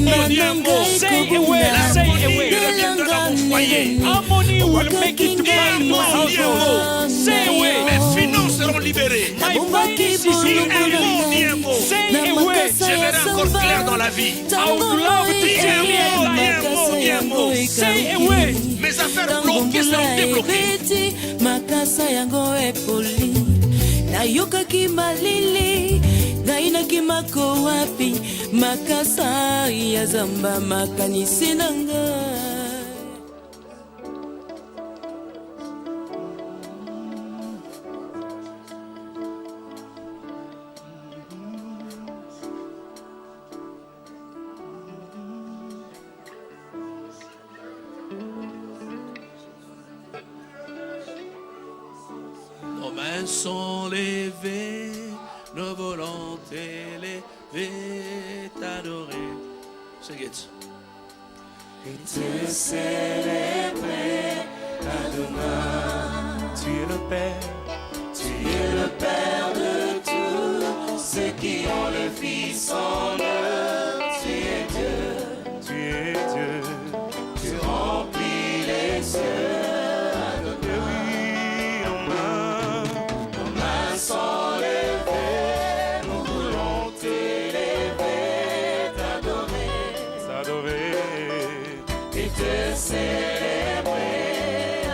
Say away, say away. Reviens dans mon foyer. Harmony will make it back to my household. Say away. Mes finances seront libérées. My finances is Dis un mot. Say away. Je verrai encore clair dans la vie. I would love to Dis un mot. Say away. Mes affaires bloquées seront débloquées. Makasa yango epoli nayokaki malili nainaki mako wapi makasa ya zamba makanisi nanga. Nos mains sont levées, nos volontés levées, t'adorer. Sing it. Et te célébrer, Adonai. Tu es le Père, Tu es le Père de tous ceux qui ont le Fils en eux. Tu es Dieu, tu es Dieu. tu remplis les cieux. Et oui, Nos mains sont levées, nos volontés levées, t'adorer. et te célébrer,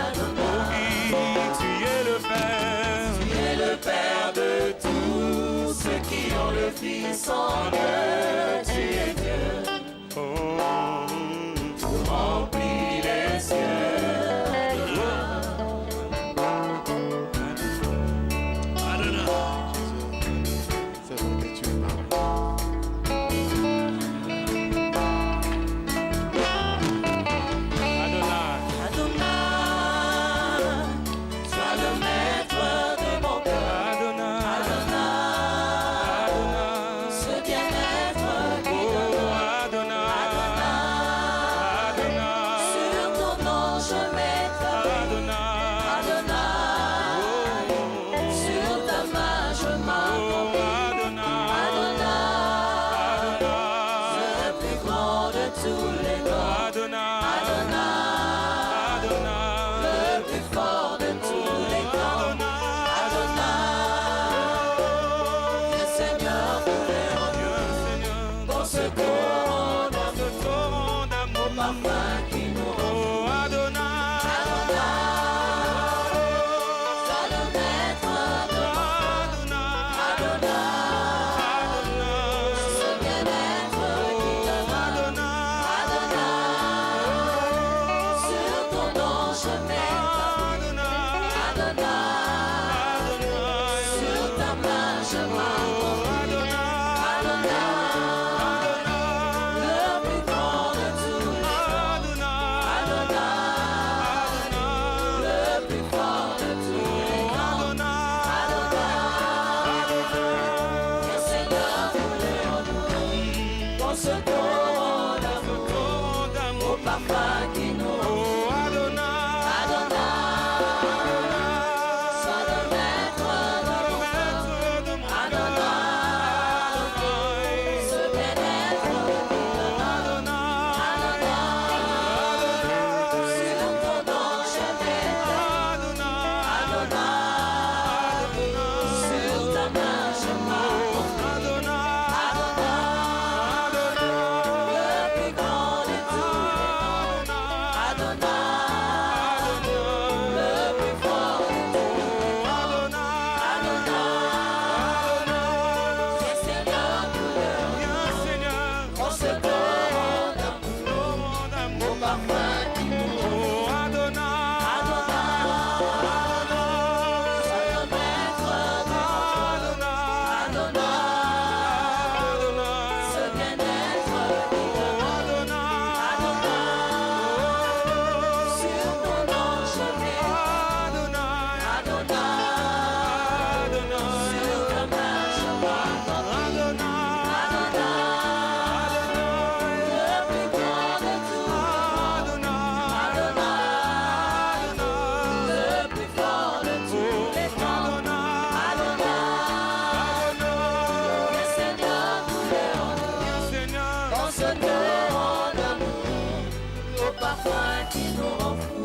Adonai. Oui, tu es le Père, Tu es le Père de tous ceux qui ont le Fils en eux. Tu es Dieu, oh. tu remplis les cieux. C'est vrai que tu es parlé. Adonai, Adonai, sois le maître de mon cœur. Adonai, Adonai, Ce bien-être qui oh demeure. Adonai, Adonai, Sur ton nom je m'établis. Adonai, Adonai, sur ta main je oh m'accroupis. Adonai, Adonai, le plus grand de tous les noms. Adonai, Adonai, le plus fort de tous les temps. Adonai, le Seigneur tous les rois. Dans ce torrent d'amour, parfum qui nous rend. oh Adonai, Adonai, sois le maître de mon cœur. Adonai, ce bien-être qui demeure. Adonai, sur ton nom je m'établis. Adonai, sur ta main je m'accroupis. Adonai, le plus grand de tous les temps. Adonai, le plus fort de tous les temps. Adonai, le Seigneur tous les renouvelés. Dans ce torrent d'amour, au parfum qui nous rend. Adonai, sois le maître de mon cœur. Adonai, ce bien-être qui demeure. Adonai, sur ton nom je m'établis. Adonai, sur ta main je m'accroupis. Adonai, le plus grand de tous les noms. parfum qui nous rend fous.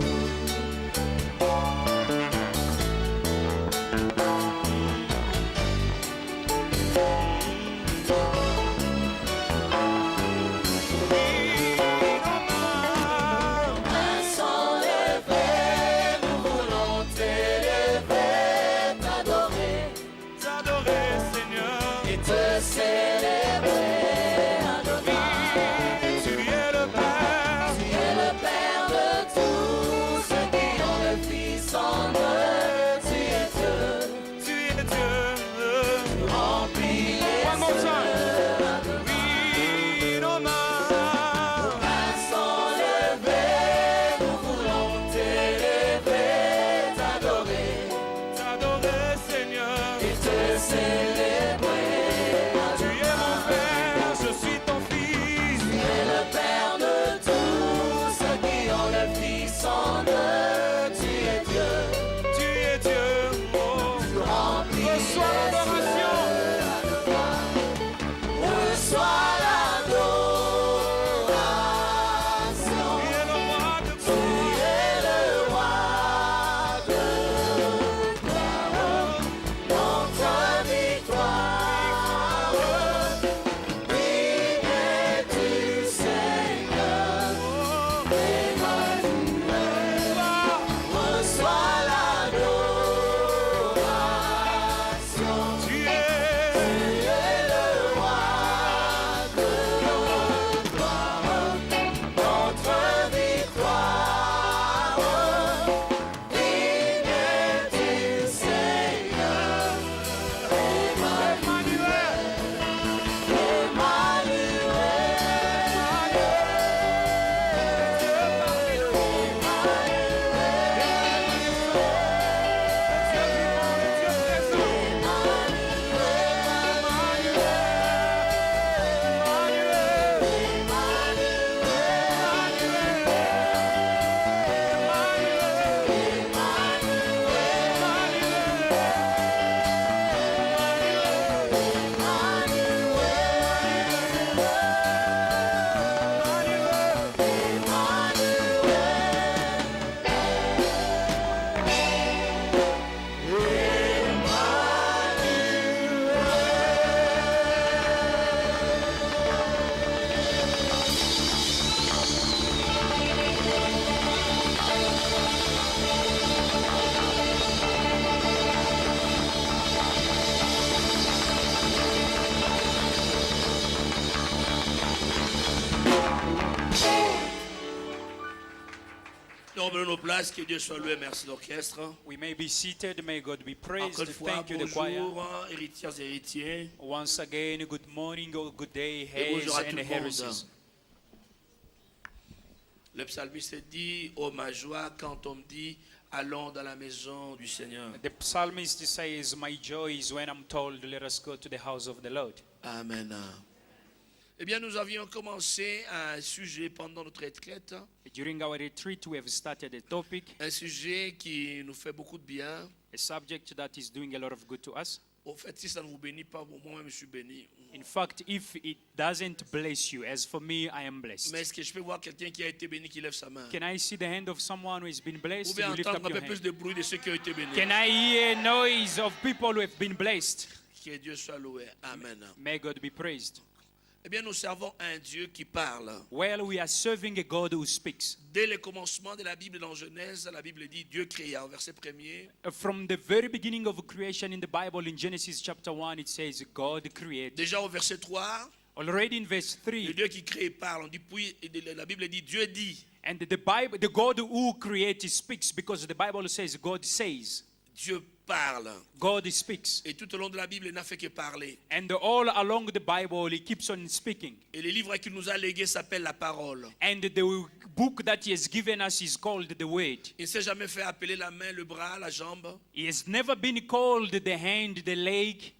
Nous nos places, que Dieu soit loué, merci l'orchestre. We may be seated. May God be praised. Encore une fois, Thank you, the choir. bonjour, héritiers et héritiers. Once again, good morning or good day, Et Hayes bonjour à tout and le monde. heresies. Le psalmiste dit, oh ma joie, quand on me dit, allons dans la maison du Seigneur. The psalmist says, my joy is when I'm told, let us go to the house of the Lord. Amen. Eh bien, nous avions commencé un sujet pendant notre retraite, During our retreat, we have started a topic, un sujet qui nous fait beaucoup de bien. a subject that is doing a lot of good to us. Au fait, si ça ne vous bénit pas, moi-même je suis béni. In fact, if it doesn't bless you, as for me, I am blessed. Mais est-ce que je peux voir quelqu'un qui a été béni qui lève sa main? Can I see the hand of someone who has been Vous blessed? pouvez You lift entendre up un your peu plus hand. de bruit de ceux qui ont été bénis. Can I hear noise of people who have been blessed? Que Dieu soit loué. Amen. May God be praised. Eh bien, nous servons un Dieu qui parle. Well, we are serving a God who speaks. Dès le commencement de la Bible dans Genèse, la Bible dit Dieu créa. Au verset 1er, From the very beginning of creation in the Bible, in Genesis chapter 1, it says God created. déjà au verset 3, Already in verse le 3, Dieu qui crée parle. On dit puis, la Bible dit Dieu dit. and the Bible, the God who created speaks, because the Bible says God says. Dieu parle. God speaks. Et tout au long de la Bible, il n'a fait que parler. And all along the Bible, he keeps on speaking. Et le livre qu'il nous a légué s'appelle la parole. And the book that he has given us is called the Word. Il ne s'est jamais fait appeler la main, le bras, la jambe. He has never been called the hand, the leg,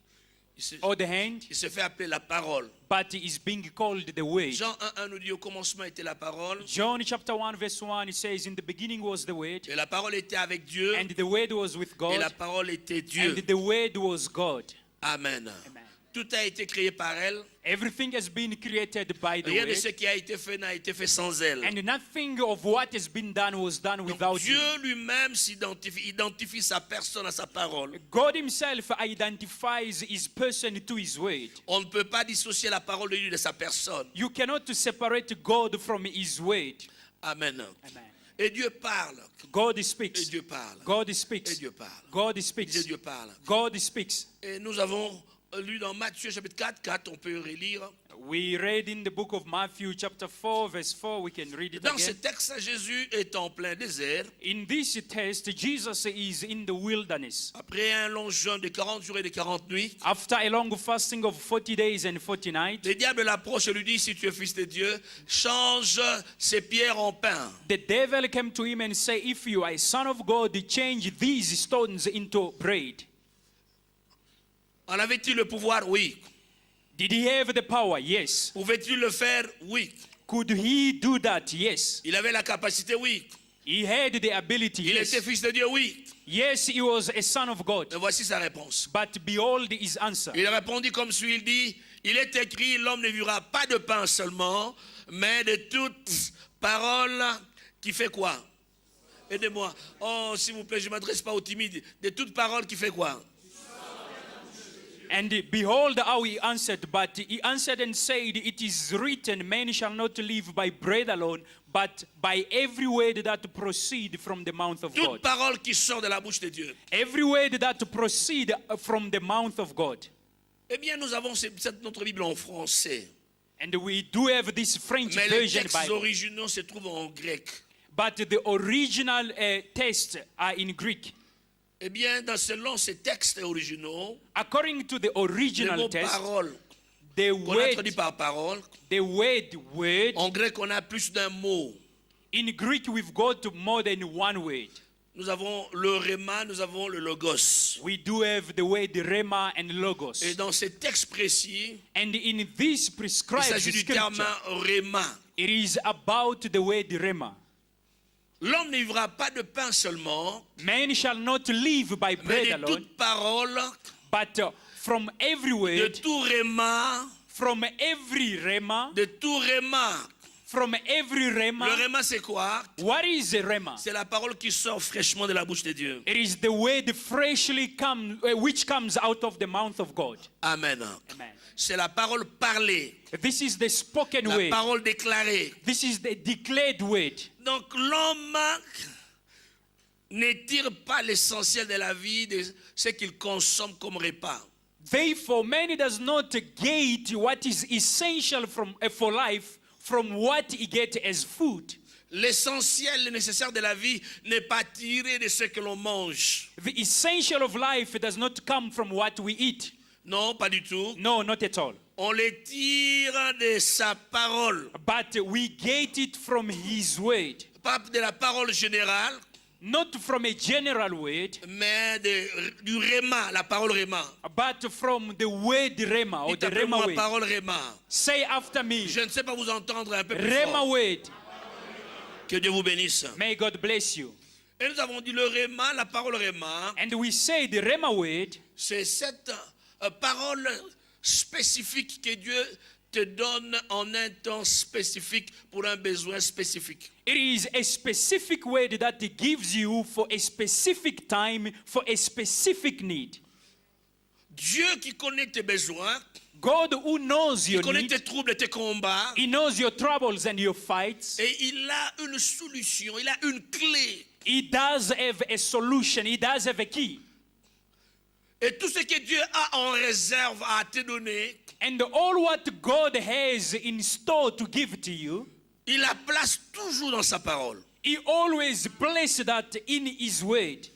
or the hand, Il se fait appeler la parole. but he is being called the Word. Jean 1:1 nous dit au commencement était la parole. John chapter 1 verse 1, it says, in the beginning was the Word, Et la parole était avec Dieu. and the Word was with Et la God, parole était Dieu. and the Word was God. Amen. Amen. Tout a été créé par elle. Everything has been created by the Rien de word. ce qui a été fait n'a été fait sans elle. And nothing of what has been done was done Donc, without Dieu him. lui-même identifie sa personne à sa parole. God himself identifies his person to his word. On ne peut pas dissocier la parole de Dieu de sa personne. You cannot separate God from his word. Amen. Amen. Et Dieu parle. God Et speaks. Dieu parle. God Et speaks. Dieu parle. God Et speaks. Dieu parle. God speaks. Et nous avons lu dans Matthieu chapitre 4, on peut relire. We read in the book of Matthew chapter 4 verse 4. We can read it Dans ce again. texte, Jésus est en plein désert. In this text, Jesus is in the wilderness. Après un long jeûne de 40 jours et de 40 nuits, After a long fasting of 40 days and 40 nights, le diable l'approche et lui dit, si tu es fils de Dieu, change ces pierres en pain. the devil came to him and said, if you are a son of God, change these stones into bread. En avait-il le pouvoir? Oui. Did he have the power? Yes. Pouvait-il le faire? Oui. Could he do that? Yes. Il avait la capacité? Oui. He had the ability. Il Yes. était fils de Dieu? Oui. Yes, he was a son of God. Mais voici sa réponse. But behold his answer. Il répondit comme suit, il dit, il est écrit, l'homme ne vivra pas de pain seulement, mais de toute parole qui fait quoi? Aidez-moi. Oh, s'il vous plaît, je ne m'adresse pas aux timides. De toute parole qui fait quoi? And behold how he answered. But he answered and said, it is written, man shall not live by bread alone, but by every word that proceed from the mouth of Toute God. parole qui sort de la bouche de Dieu. Every word that proceed from the mouth of God. Eh bien, nous avons notre Bible en français. And we do have this French Mais les version textes Bible. originaux se trouvent en grec. But the original texts are in Greek. Eh bien, selon ces textes originaux, According to the le original mot text, parole, the qu'on a traduit word, par parole, word, en grec, on a plus d'un mot. in Greek we've got more than one word. Nous avons le rhéma, nous avons le logos. We do have the word rema and logos. Et dans ces textes précis, And in this il prescribed s'agit du terme scripture, rhéma. it is about the word rema. L'homme ne vivra pas de pain seulement, Man shall not live by mais bread de alone, toute parole, but from every de word, tout rhéma, from every rema, de tout rhéma. from every Le rema. rhéma, c'est quoi? What is a rema? C'est la parole qui sort fraîchement de la bouche de Dieu. It is the word which comes out of the mouth of God. Amen. Amen. C'est la parole parlée, This is the spoken la word. parole déclarée. This is the declared word. Donc l'homme ne tire pas l'essentiel de la vie de ce qu'il consomme comme repas. Therefore, man does not get what is essential for life from what he gets as food. L'essentiel, le nécessaire de la vie n'est pas tiré de ce que l'on mange. The essential of life does not come from what we eat. Non, pas du tout. No, not at all. On les tire de sa parole. But we get it from his word. Pas de la parole générale, Not from a general word, mais du rhéma, la parole rhéma. but from the word rema or Dites the après rema moi word. parole rhéma. Say after me, Je ne sais pas vous entendre un peu plus rema fort. word. Que Dieu vous bénisse. May God bless you. Et nous avons dit le rhéma, la parole rhéma, And we say the rema word, c'est cette parole spécifique que Dieu te donne en un temps spécifique pour un besoin spécifique. it is a specific word that he gives you for a specific time, for a specific need. Dieu qui connaît tes besoins, God who knows qui your connaît tes need, troubles et tes combats, he knows your troubles and your fights. et il a une solution, il a une clé. He does have a solution. He does have a key. Et tout ce que Dieu a en réserve à te donner, And all what God has in store to give to you, il la place toujours dans sa parole. he always places that in his word.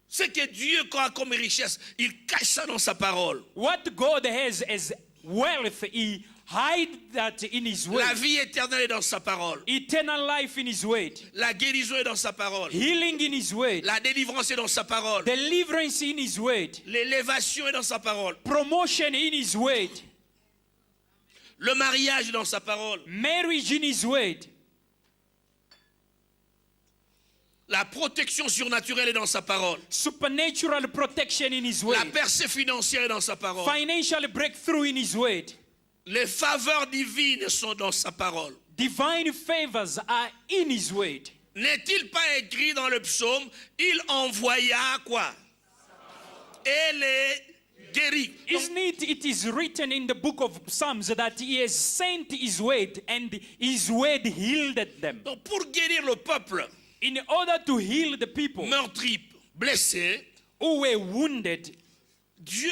Ce que Dieu a comme richesse, il cache ça dans sa parole. What God has as wealth, he hides that in his word. La vie éternelle est dans sa parole. Eternal life in his word. La guérison est dans sa parole. Healing in his word. La délivrance est dans sa parole. Deliverance in his word. L'élévation est dans sa parole. Promotion in his word. Le mariage est dans sa parole. Marriage in his word. La protection surnaturelle est dans sa parole. Supernatural protection in His La word. percée financière est dans sa parole. Financial breakthrough in His word. Les faveurs divines sont dans sa parole. Divine favors are in His word. N'est-il pas écrit dans le psaume, il envoya quoi? Et les guérit. Donc, Isn't it? It is written in the book of Psalms that He has sent His word and His word healed them. donc, pour guérir le peuple In order to heal the people meurtri, blessé, who were wounded, Dieu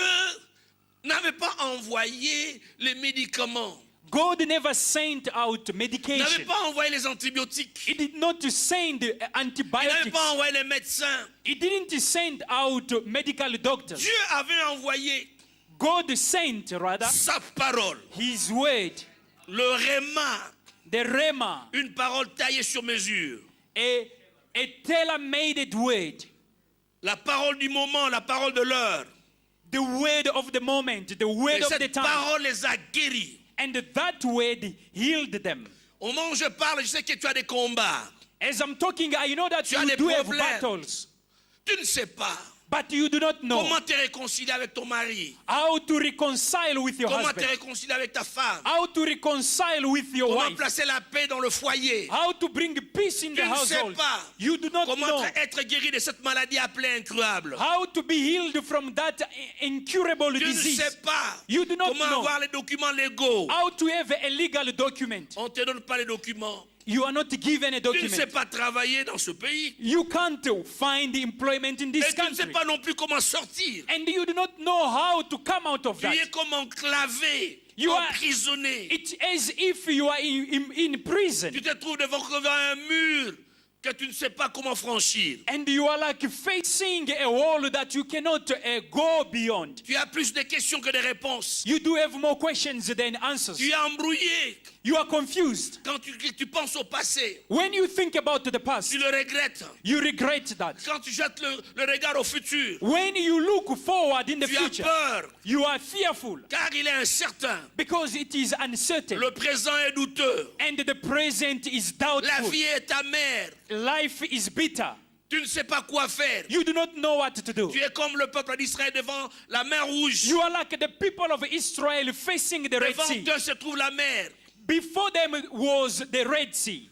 n'avait pas envoyé les médicaments, God never sent out n'avait medication. pas envoyé les antibiotiques, He did not send il n'avait antibiotics. pas envoyé les médecins. He didn't send out medical doctors. Dieu avait envoyé God sent rather sa parole, His word, le réma, the Rema, une parole taillée sur mesure. a tailor-made word, La parole du moment, la parole de l'heure. the word of the moment, the word Et of the cette time. parole les a guéris. And that word healed them. Au moment où je parle, je sais que tu as des combats. As I'm talking, I know that Tu as you des do have problèmes. battles, Tu ne sais pas but you do not know comment te réconcilier avec ton mari, how to reconcile with your comment te husband, réconcilier avec ta femme, how to reconcile with your comment wife, placer la paix dans le foyer. how to bring peace in Tu the ne sais household. pas You do not comment know être guéri de cette maladie appelée incurable. how to be healed from that incurable Tu ne disease. sais pas You do not comment know avoir les documents légaux. how to have a legal document. On ne te donne pas les documents. You are not given a Tu ne sais document. pas travailler dans ce pays. You can't find employment in Et this tu ne sais country. pas non plus comment sortir. And you do not know how to come out of Tu that. es comme enclavé, You are- emprisonné. It's as if you are in prison. Tu te trouves devant un mur que tu ne sais pas comment franchir. And you are like facing a wall that you cannot go beyond. Tu as plus de questions que de réponses. You do have more questions than answers. Tu es embrouillé. You are confused. Quand tu penses au passé, When you think about the past, tu le regrettes. you regret that. Quand tu jettes le regard au futur, When you look forward in the tu as future, peur, you are fearful car il est incertain. because it is uncertain. Le présent est douteux. And the present is La doubtful. vie est amère. Life is bitter. Tu ne sais pas quoi faire. You do not know what to do. Tu es comme le peuple d'Israël devant la mer Rouge. You are like the people of Israel facing the Red Devant Sea. eux se trouve la mer. Before them was the Red Sea.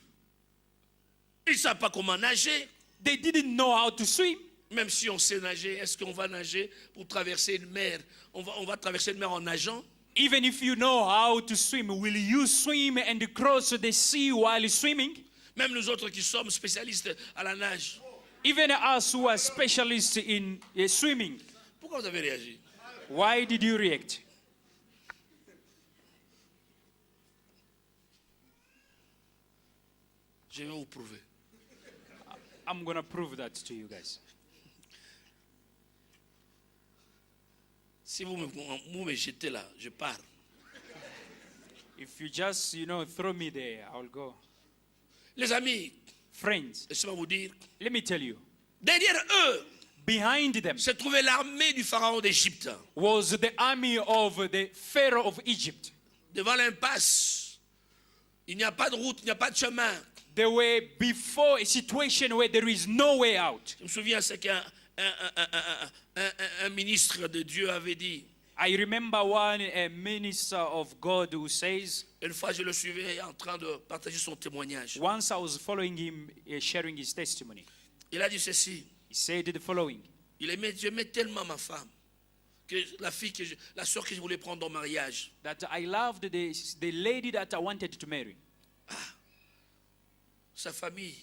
Ils ne savent pas comment nager. They didn't know how to swim. Même si on sait nager, est-ce qu'on va nager pour traverser une mer? On va traverser une mer en nageant? Even if you know how to swim, will you swim and cross the sea while swimming? Même nous autres qui sommes spécialistes à la nage. Even us who are specialists in swimming, Pourquoi vous avez réagi? why did you react? Je vais vous prouver. I'm going to prove that to you guys. Si vous me jetez là, je pars. If you just, throw me there, I'll go. Les amis, Friends, laissez-moi vous dire, let me tell you, derrière eux behind them se trouvait l'armée du pharaon d'Égypte. was the army of the Pharaoh of Egypt. Devant l'impasse, il n'y a pas de route, il n'y a pas de chemin. They were before a situation where there is no way out. Je me souviens ce qu'un un ministre de Dieu avait dit. I remember one a minister of God who says, Une fois, je le suivais en train de partager son témoignage. once I was following him, sharing his testimony. Il a dit ceci. He said the following. J'aimais tellement ma femme que la soeur que je voulais prendre en mariage. That I loved the lady that I wanted to marry. Sa famille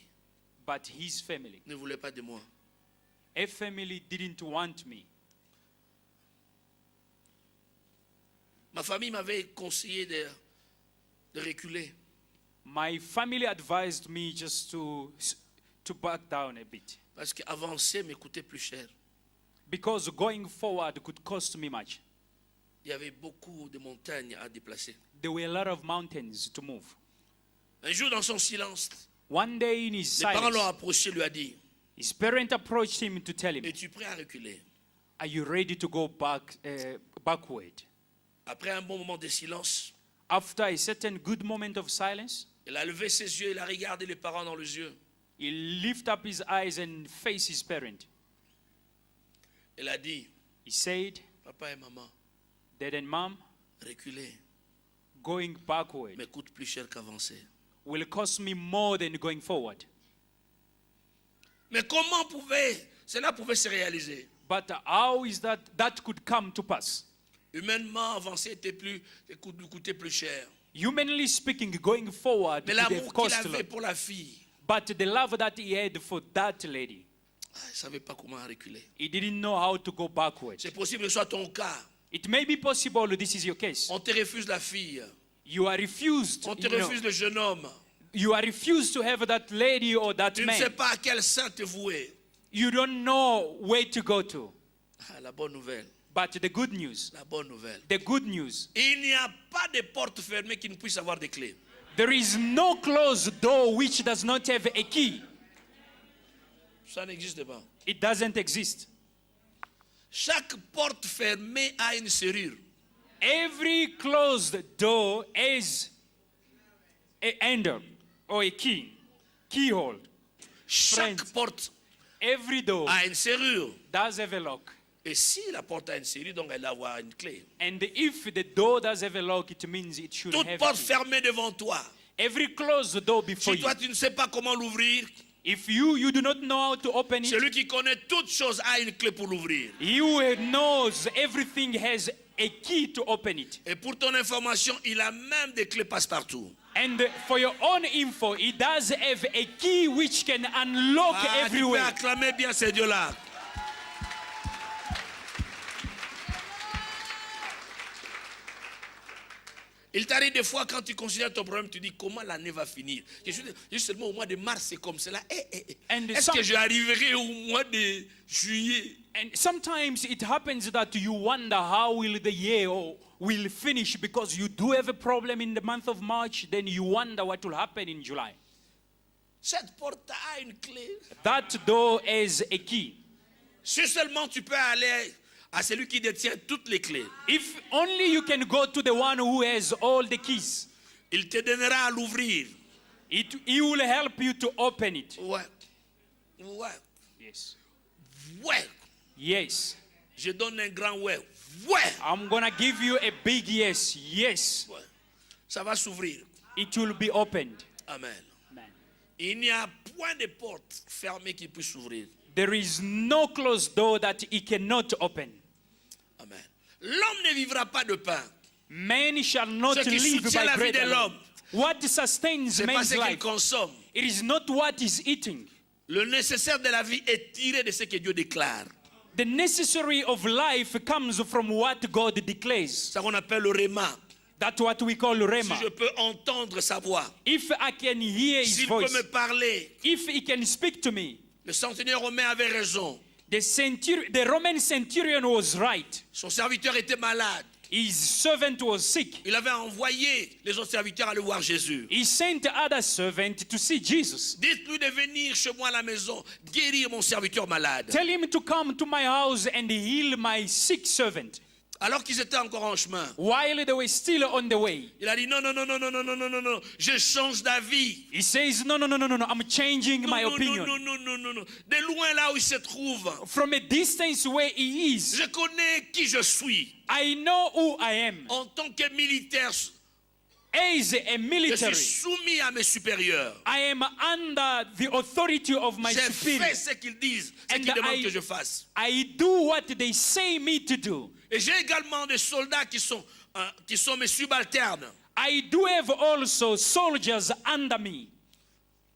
But his family, ne voulait pas de moi. a family didn't want me. Ma famille m'avait conseillé de reculer. My family advised me just to back down a bit. Parce qu'avancer me coûtait plus cher. Because going forward could cost me much. Il y avait beaucoup de montagnes à déplacer. There were a lot of mountains to move. Un jour, dans son silence, One day in his les parents l'ont silence, approché, lui a dit, his parent approached him to tell him, es-tu prêt à reculer? are you ready to go backward? Après un bon moment de silence, After a certain good moment of silence, il a levé ses yeux, il a regardé les parents dans les yeux. He lifted up his eyes and faced his parent. Elle a dit, He said, papa et maman, Dad and Mom, reculer going backward me coûte plus cher qu'avancer. will cost me more than going forward. Mais comment cela pouvait se réaliser? But how is that could come to pass? Humainement, avancer coûtait plus cher. Humanly speaking, going forward Mais would have l'amour qu'il cost a avait lot. pour la fille, But the love that he had for that lady, il ne savait pas comment reculer. he didn't know how to go backward. C'est possible que ce soit ton cas. It may be possible this is your case. On te refuse la fille. You are refused. On te refuse le jeune homme. You are refused to have that lady or that Tu ne sais man. pas à quel sein te vouer. You don't know where to go to. Ah, la bonne nouvelle. But the good news, La bonne nouvelle. the good news, Il n'y a pas de porte fermée qui ne puisse avoir des clés. there is no closed door which does not have a key. Ça n'existe pas. It doesn't exist. Chaque porte fermée a une serrure. Every closed door has a handle or a keyhole. Chaque Friends. porte Every door a une serrure. does have a lock. Et si la porte a une serrure, donc elle doit avoir une clé. And if the door does have a lock, it means it should Toute have a porte key. fermée devant toi. Every closed door before Si you. toi tu ne sais pas comment l'ouvrir, If you do not know how to open it, celui qui connaît toutes choses a une clé pour l'ouvrir. he who knows everything has a key to open it. Et pour ton information, il a même des clés passe-partout. And for your own info, he does have a key which can unlock Ah, tu peux everywhere. acclamer bien ces dieux-là. Il t'arrive des fois quand tu considères ton problème, tu dis comment l'année va finir. Juste seulement au mois de mars, c'est comme cela. And Est-ce que j'arriverai au mois de juillet? And sometimes it happens that you wonder how will the year will finish because you do have a problem in the month of March, then you wonder what will happen in July. Cette porte a une clé. That door has a key. Si seulement tu peux aller à celui qui détient toutes les clés, If only you can go to the one who has all the keys, il te donnera à l'ouvrir. he will help you to open it. Ouais. Ouais. Yes. Ouais. Yes. Je donne un grand ouais. Ouais. I'm going to give you a big yes. Yes. Ouais. Ça va s'ouvrir. It will be opened. Amen. Amen. Il n'y a point de porte fermée qui puisse s'ouvrir. There is no closed door that he cannot open. Amen. L'homme ne vivra pas de pain. Man shall not Ce qui live soutient by la vie bread de alone. l'homme, What sustains c'est pas man's ce qu'il life, consomme. it is not what he's eating. Le nécessaire de la vie est tiré de ce que Dieu déclare. The necessary of life comes from what God declares. C'est ça qu'on appelle le réma. That's what we call Si rema. je peux entendre sa voix, If I can hear his s'il peut voice, me parler, if he can speak to me, le centenier romain avait raison. the Roman centurion was right. Son serviteur était malade. His servant was sick. Il avait envoyé les autres serviteurs aller voir Jésus. He sent other servant to see Jesus. Dites-lui de venir chez moi à la maison, guérir mon serviteur malade. Tell him to come to my house and heal my sick servant. Alors qu'ils étaient encore en chemin, While they were still on the way, il a dit non, je change d'avis. he says, no, I'm changing my opinion. Non. De loin là où il se trouve, From a distance where he is, je connais qui je suis. I know who I am. En tant que militaire, As a je suis military, soumis à mes supérieurs. I am under the authority of my J'ai superior. fait ce qu'ils disent, ce And qu'ils demandent I- que je fasse. I do what they say me to do. Et j'ai également des soldats qui sont mes subalternes, I do have also soldiers under me,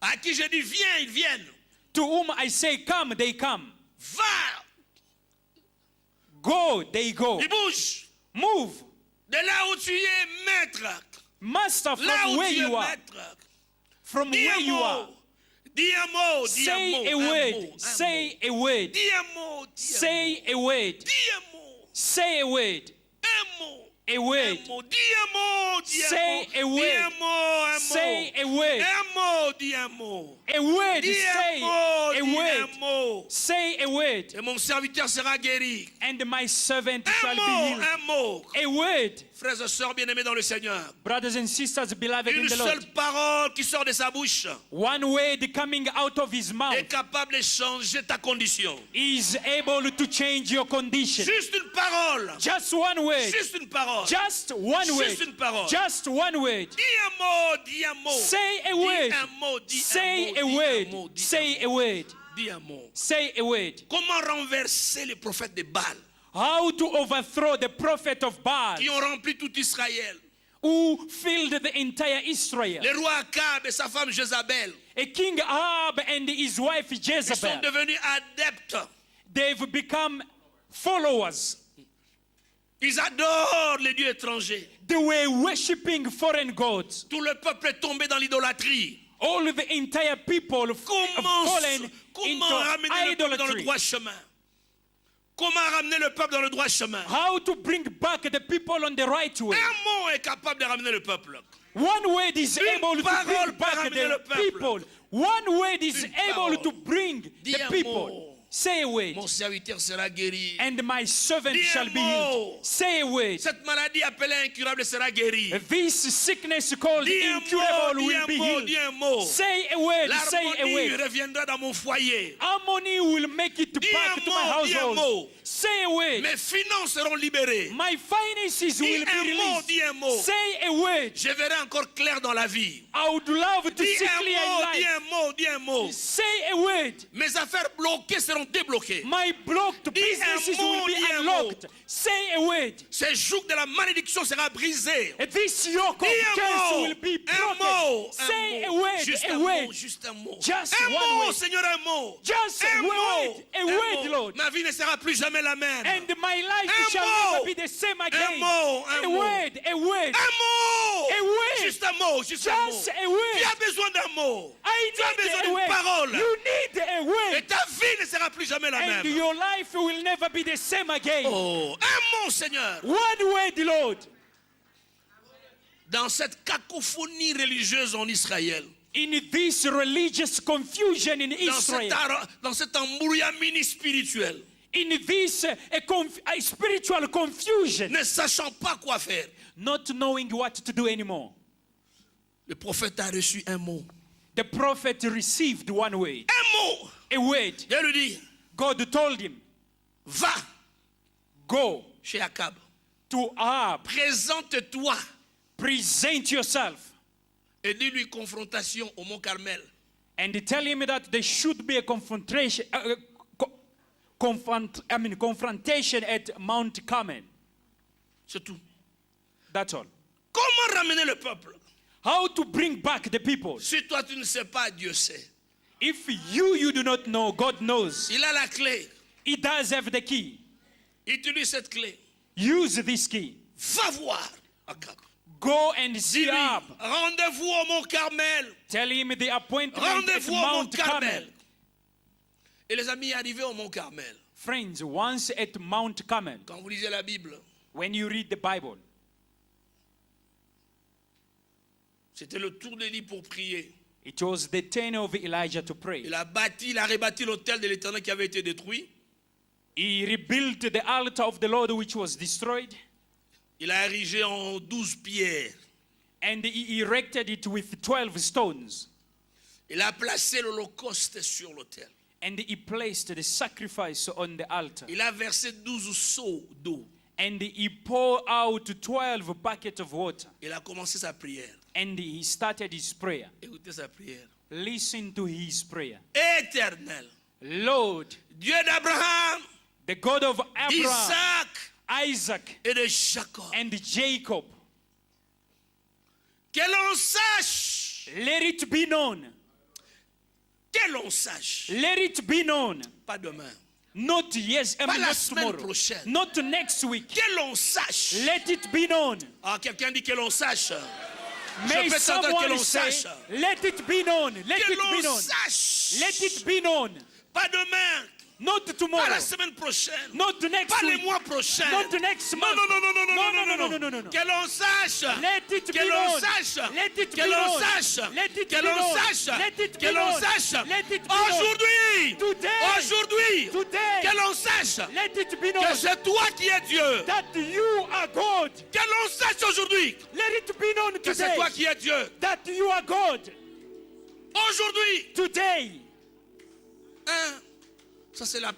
à qui je dis viens, ils viennent. to whom I say come, they come. Va, Go, they go. ils bougent. Move. De là où tu es maître, Master, là from où where tu es you are, maître, from dis where un you mot, are, dis un mot, dis un say mot, a un word, mot, un say mot. a word, Dis un mot, dis un mot. say a word, Dis un mot, say a word, un mot. a word. Un mot. Dis un mot. Dis Say un a mot. word. Dis un mot. Un Say mot. a word. Un mot. Dis un mot. A word. Dis un Say mot. a Dis word. un mot. Say a word. Et mon serviteur sera guéri. And my servant Un shall be mot. healed. Un mot. A word. Frères et sœurs bien-aimés dans le Seigneur. Brothers and sisters, beloved in Une the seule Lord. parole qui sort de sa bouche One word coming out of his mouth est capable de changer ta condition. is able to change your condition. Juste une parole. Just one word. Juste une parole. Just one word. Juste une parole. Just one word. Dis un mot. Dis un mot. Say a Dis word. un mot. Dis Say a un mot. word. Dis un mot. Say a word. Dis un mot. Say a word. Comment renverser les prophètes de Baal How to overthrow the prophet of Baal qui ont rempli tout Israël? who filled the entire Israel. Le roi Akab et sa femme Jézabel, A King Ahab and his wife ils sont Jezebel. devenus adeptes. They've become followers. Ils adorent les dieux étrangers. They were worshipping foreign gods. Tout le peuple est tombé dans l'idolâtrie. All the entire people have fallen Comment into ramener le peuple dans le idolatry. droit chemin? Comment ramener le peuple dans le droit chemin? How to bring back the people on the right way. Un mot est capable de ramener le peuple. One word is Une able to parole bring peut back ramener le the peuple. people. One word is Une able parole. to bring Dis the un people. mot. Say a word. Mon serviteur sera guéri. And my servant Dis un shall be mot. healed. Say a word. Cette maladie appelée incurable sera guérie. This sickness called Dis un incurable mot, dis will un be mot, healed. dis un mot. Say a word. Say a L'harmonie word. reviendra dans mon foyer. Harmony will make it Dis back un to my mot, dis un household. mot. Say a word. Mes finances seront libérées. My finances Dis will be un mot, released. dis un mot. Say a word. Je verrai encore clair dans la vie. I would love to Dis see un clear mot, in dis life. un mot, dis un mot. Say a word. Mes affaires bloquées seront débloquées. My blocked Dis un businesses mot, will be dis un unlocked. Say a word. Ce joug de la malédiction sera brisé. This yoke of Dis un curse mot, will be un broken. mot, Say un a mot. word, Juste a un word. mot, juste un mot. Just Un one mot, word. Seigneur, un mot. Just Un a word, a un word, mot. Lord. Ma vie ne sera plus jamais la même. And my life Un shall mot. never be the same again. mot, un A mot. word, a word. Un mot. A word. Juste un mot, juste un mot. Just a word. Tu as besoin d'un mot. I Tu as besoin need a d'une word. parole. You need a Et word. ta vie ne sera plus jamais la And même. your life will never be the same again. Oh, un mot, Seigneur. One word, Lord. Dans cette cacophonie religieuse en Israël, In this religious confusion in dans Israel, cet embrouillamini spirituel, in this a spiritual confusion, ne sachant pas quoi faire, not knowing what to do anymore, le prophète a reçu un mot. the prophet received one word. Un mot. A word. Dieu lui dit, God told him, va go chez Akab. to Ahab, Présente-toi present yourself, et dis-lui confrontation au mont Carmel. and tell him that there should be a confrontation, confrontation at Mount Carmel. C'est tout. That's all. Comment ramener le peuple? How to bring back the people. Si toi tu ne sais pas, Dieu sait. If you do not know, God knows. Il a la clé. He does have the key. Utilise cette clé. Use this key. Va voir Akab. Go and see Dis-lui, Ahab. rendez-vous au mont Carmel. Tell him the appointment at Rendez-vous au mont Mount Carmel. Carmel. Et les amis, arrivés au mont Carmel, Friends, once at Mount Carmel, quand vous lisez la Bible, when you read the Bible, c'était le tour d'Élie pour prier. it was the turn of Elijah to pray. Il a rebâti l'autel de l'Éternel qui avait été détruit. He rebuilt the altar of the Lord which was destroyed, Il a érigé en 12 pierres. and he erected it with 12 stones. Il a placé l'holocauste sur l'autel. And he placed the sacrifice on the altar. Il a versé 12 seaux d'eau. And he poured out 12 buckets of water. Il a commencé sa prière. And he started his prayer. Écoutez sa prière. Listen to his prayer. Éternel, Lord, Dieu d'Abraham, the God of Abraham, d'Isaac Isaac, et de Jacob, and Jacob, que l'on sache, let it be known. que l'on sache, Let it be known. pas demain, Not yes, Pas la not semaine tomorrow. prochaine. Not next week. que l'on sache. Let it be known. Ah, quelqu'un dit que l'on sache. May peux t'entendre que someone l'on say, sache. let it be known. Let Que it be l'on known. sache. Let it be known. Pas demain, Not tomorrow. Pas la semaine prochaine. Not the next Pas les week. mois prochains. Not the next month. Non. Que l'on sache. Let it Que be l'on known. sache. Let it Que be l'on known. sache. Let it Que be l'on known. sache. Let it Que be l'on known. sache. Let it be known. Aujourd'hui. Today. Aujourd'hui. Today. Que l'on sache. Let it be Que known c'est toi qui es Dieu. that you are God. Que l'on sache aujourd'hui. Let it be known Que c'est today toi qui es Dieu. that you are God. Aujourd'hui. Today. Hein? Ça c'est la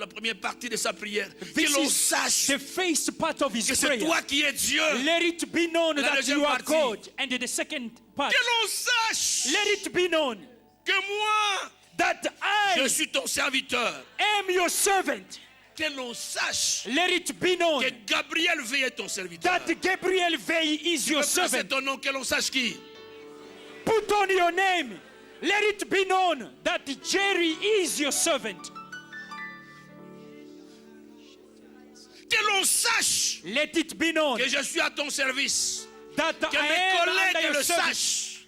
première partie de sa prière. This Que l'on is sache the first part of his que c'est prayer. toi qui es Dieu. Let it be known La that deuxième you are partie. God. And the second part, Que l'on sache let it be known que moi, that je I suis ton serviteur. am your servant. Que l'on sache Let it be known que Gabriel Veille est ton serviteur. that Gabriel Veil is your C'est servant. ton nom, que l'on sache qui. Put on your name. Let it be known that Jerry is your servant. Que l'on sache Let it be known que je suis à ton service. that Que I mes am under collègues your le service. sachent.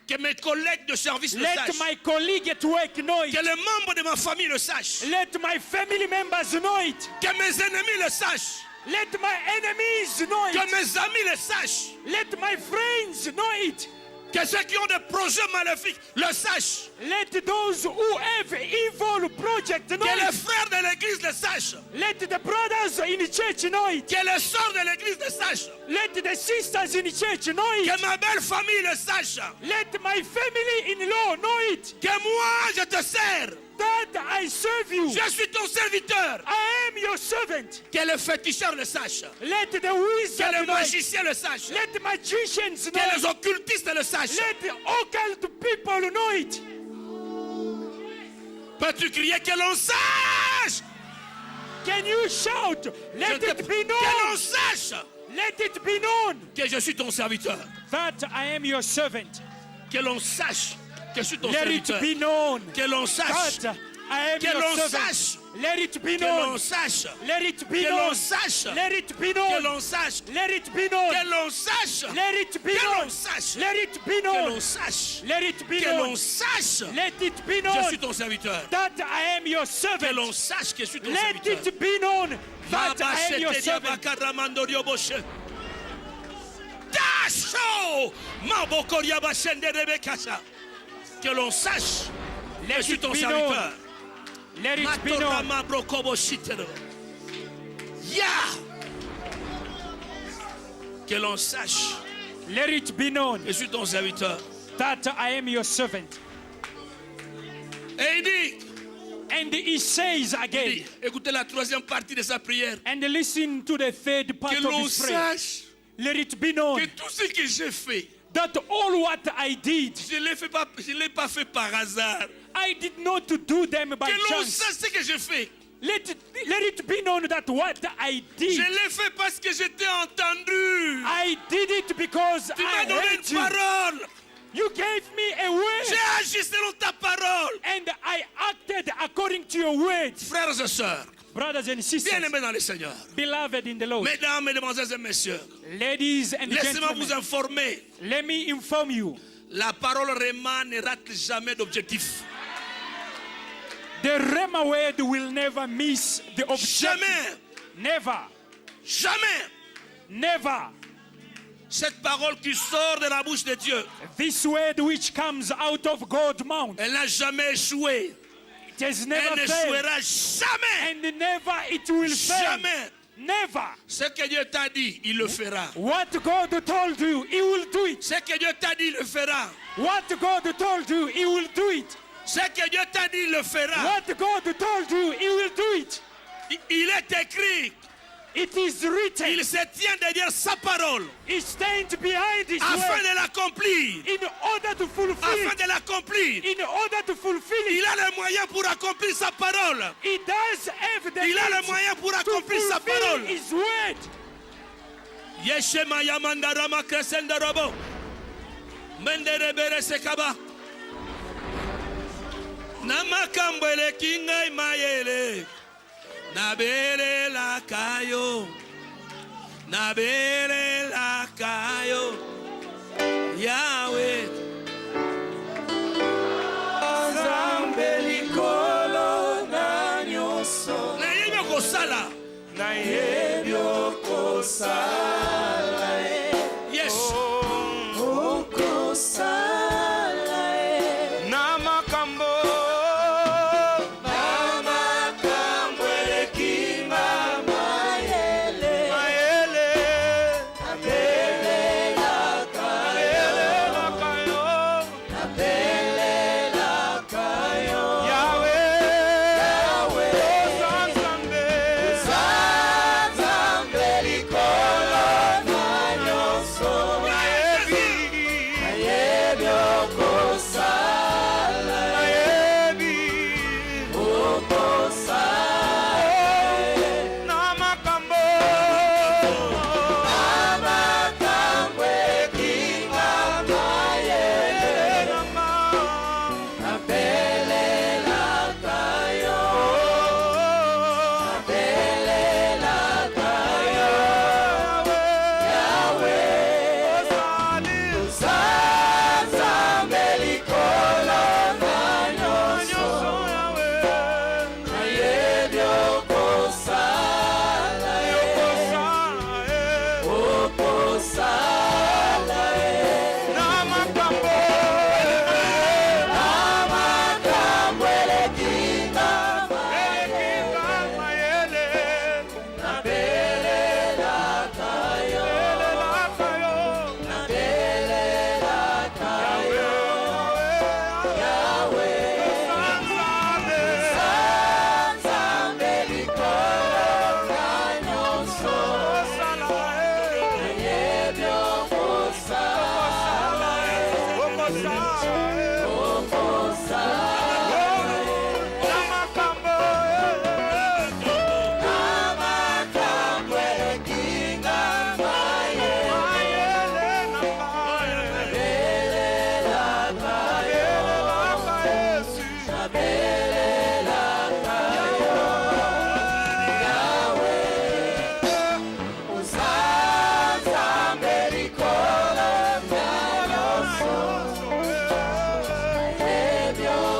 Que mes collègues de service le Let sachent. my colleague at work know Que it. les membres de ma famille le sachent. Let my family members know it. Que mes ennemis le sachent. Let my enemies know Que it. mes amis le sachent. Let my friends know it. Que ceux qui ont des projets maléfiques le sachent. Let those who have evil project know Que les it. frères de l'église le sachent. Let the brothers in the church know it. Que les sœurs de l'église le sachent. Let the sisters in the church know Que it. ma belle famille le sache. Let my family-in-law know it. Que moi je te sers. That I serve you. Je suis ton serviteur. I am your servant. Que le féticheur le sache. Let the Que wizard le know it. magicien le sache. Let the magicians know Que les it. occultistes le sachent. Let the occult people know it. Peux-tu crier que l'on sache? Can you shout? Let it be Que l'on known. sache Let it be known que je suis ton serviteur. that I am your servant. Que l'on sache que je suis ton Let it serviteur. be known Que l'on sache. that I am Que your l'on servant. sache. Let it be Que l'on known. sache. Let it be Que known. l'on sache. Let it be Que known. l'on sache. Let it be known. Que l'on sache. Let it be Que known. l'on sache. Let it be Que l'on known. sache. Let it be Que l'on known. sache. Let it be Je known suis ton serviteur. that I am your Que l'on servant. sache que je suis ton Let serviteur. it be known that I am your Mabashete servant. diabakaramando dioboshe. Dasho! Maboko diabashende rebekasha. Que l'on sache que je Let suis it ton be serviteur. known. Let it be known. Matorama brokobo shitero. Ya! Que l'on sache Let it be known que je suis ton serviteur. that I am your servant. Et il dit, And he says again, écoutez la troisième partie de sa prière. and listen to the third part Que of l'on his prayer. sache Let it be known que tout ce que j'ai fait, that all what I did, je ne l'ai pas fait par hasard. I did not do them by Que l'on chance. sache ce que j'ai fait. Let it be known that what I Je did, l'ai fait parce que je t'ai entendu. I did it because Tu m'as I donné heard une you. parole. You gave me a word, J'ai agi selon ta parole. and I acted according to your words. Frères et sœurs, Brothers and sisters, bien-aimés dans le Seigneur, beloved in the Lord, mesdames, mesdemoiselles et messieurs, ladies and laissez-moi vous gentlemen, informer. let me inform you, La parole Réma ne rate jamais d'objectif. the Rema word will never miss the objective. Jamais, Never, jamais. never. Cette parole qui sort de la bouche de Dieu, This word which comes out of God's mouth, elle n'a jamais échoué. it has Elle never failed, n'échouera jamais. and never it will fail. Jamais. Never. Ce que Dieu t'a dit, il le fera. What God told you, He will do it. Ce que Dieu t'a dit, il le fera. What God told you, He will do it. Ce que Dieu t'a dit, il le fera. What God told you, He will do it. Il est écrit. It is written. Il se tient derrière sa parole He stands behind His afin word de l'accomplir. in order to fulfill Afin it. de l'accomplir. In order to fulfill Il it. a les moyens pour accomplir sa parole. He does have the Il a les means moyens pour to accomplir sa fulfill parole. His word. Yeshema yamandarama kresendarobo. Menderebere sekaba. Namakambele kingai mayele. Nabere la kayo. Nabere la kayo. Yahweh. Zambe likolo Yes. Savior.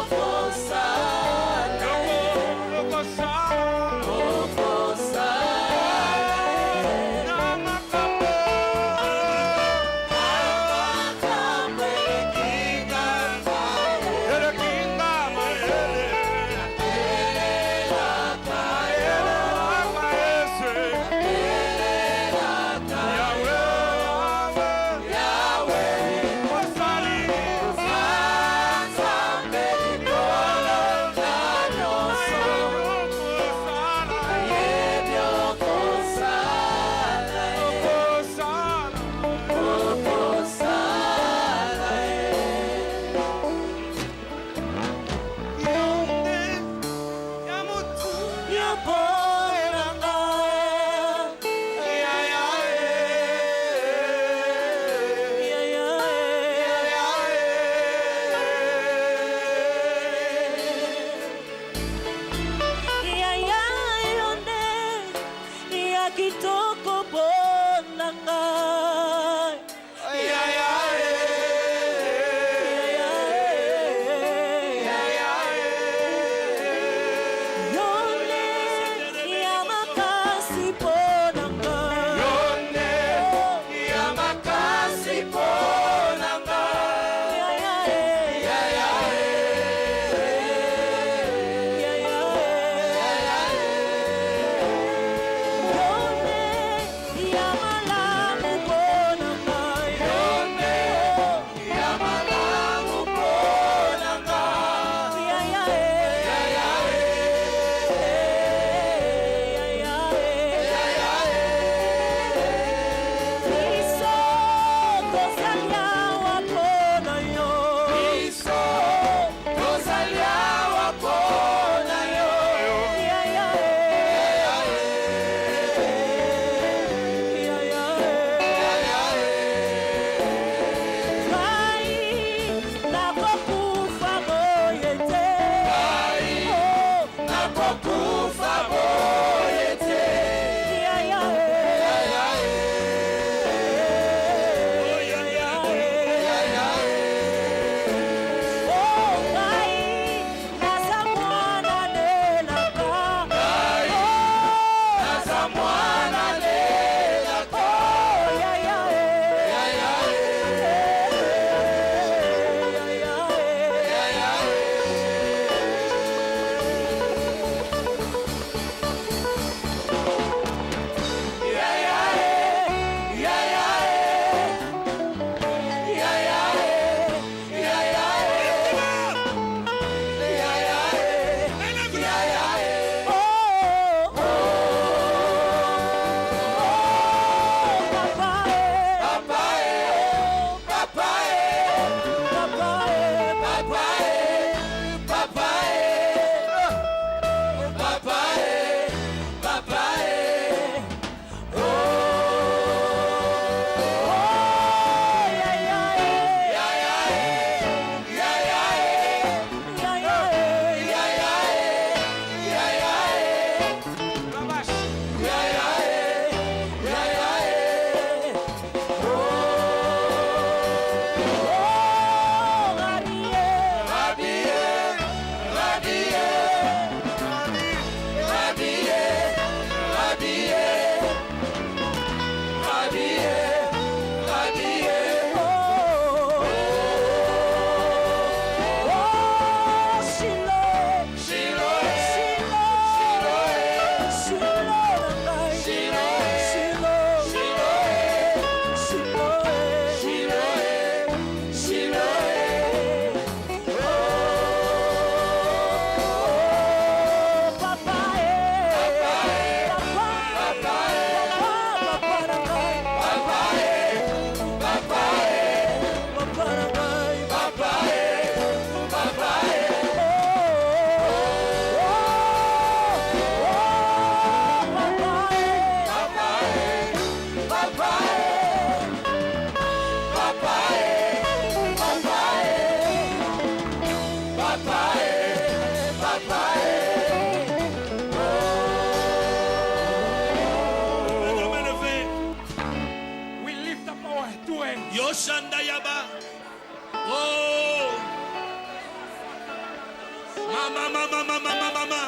Mama, mama, mama, mama, mama.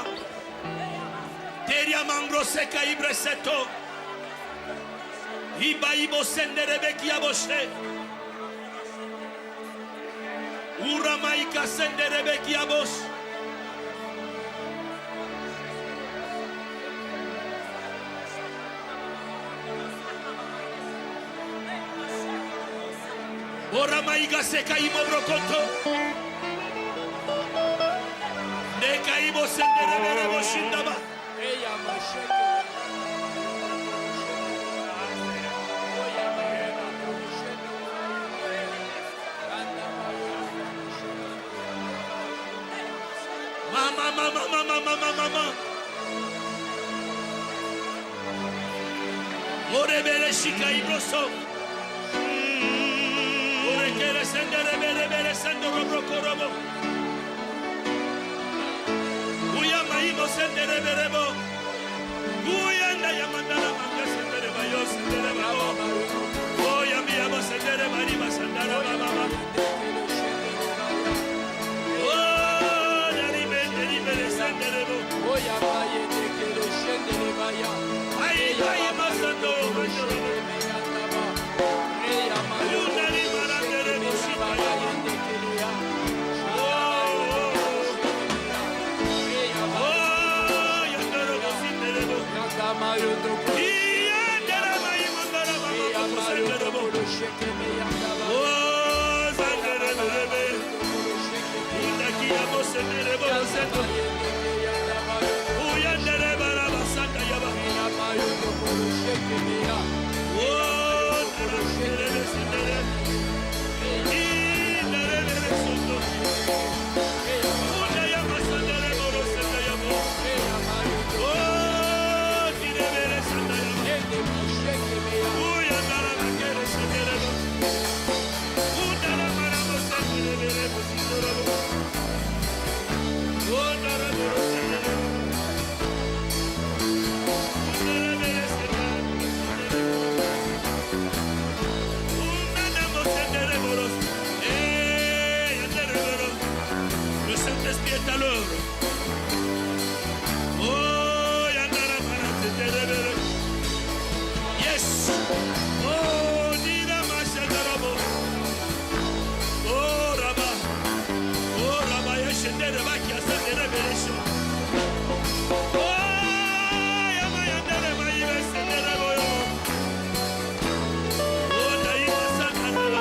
Teria mangro seka ibre seto. Iba ibo senderebe kiaboshe. Ura maika senderebe kiabos. Ora maiga seka imo brokoto. Neka imo senderebe boshindaba. Mama, mama, mama, mama, mama. Ore bere shika ibroso. Ore kere sendere bere bere sendoro brokorobo. Uya maimo sendere bere bo. Uya nda yamandana manga sendere bayo sendere babo. Oya miya bo sendere bari basandara baba. Le Saint-Esprit est à l'œuvre. Oh, yandara para. Yes. Oh, dira mashadarabo. Oh, Rabba. Oh, Rabba, yashendere baki asendere beresho. Oh, yama yandere mai besendere boyo. Oh, daima sakana.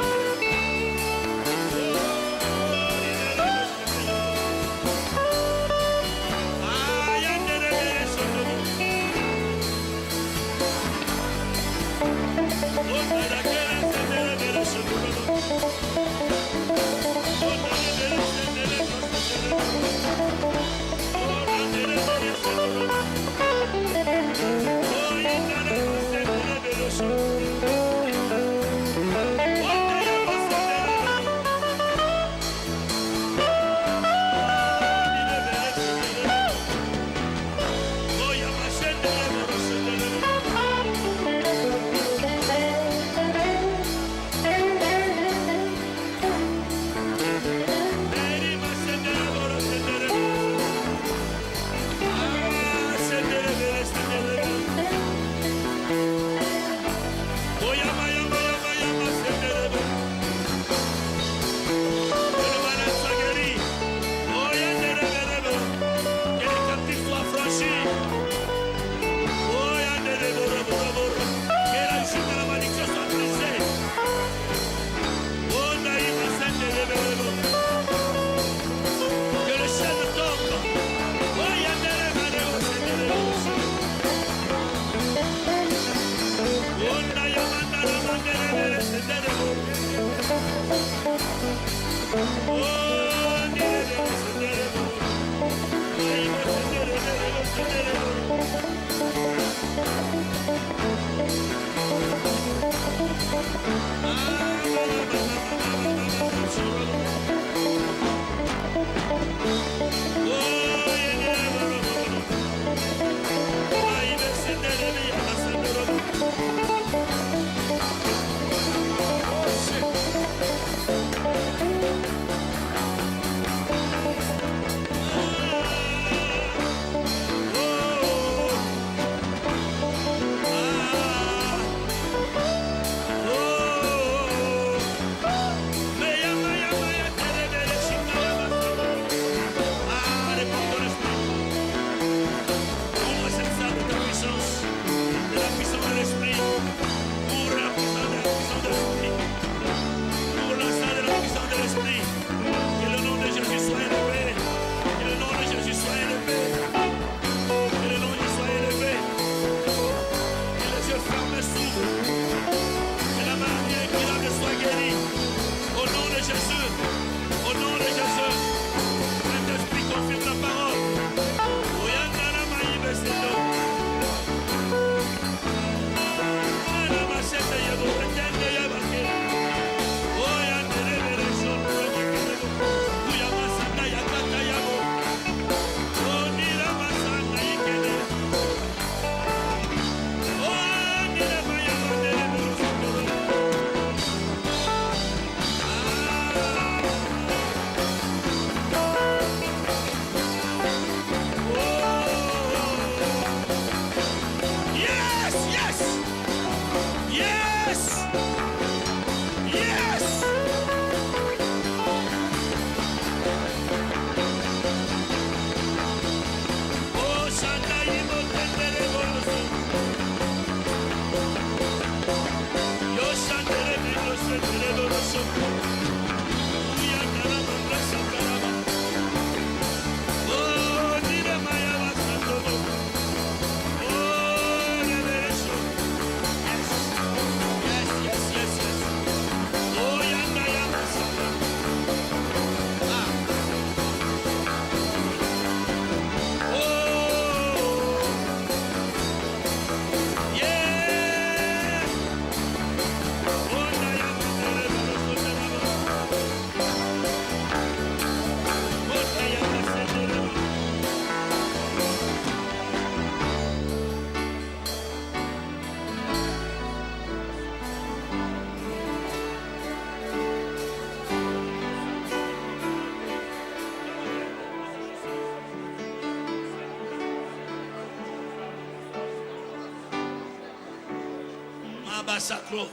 Rabasaklo.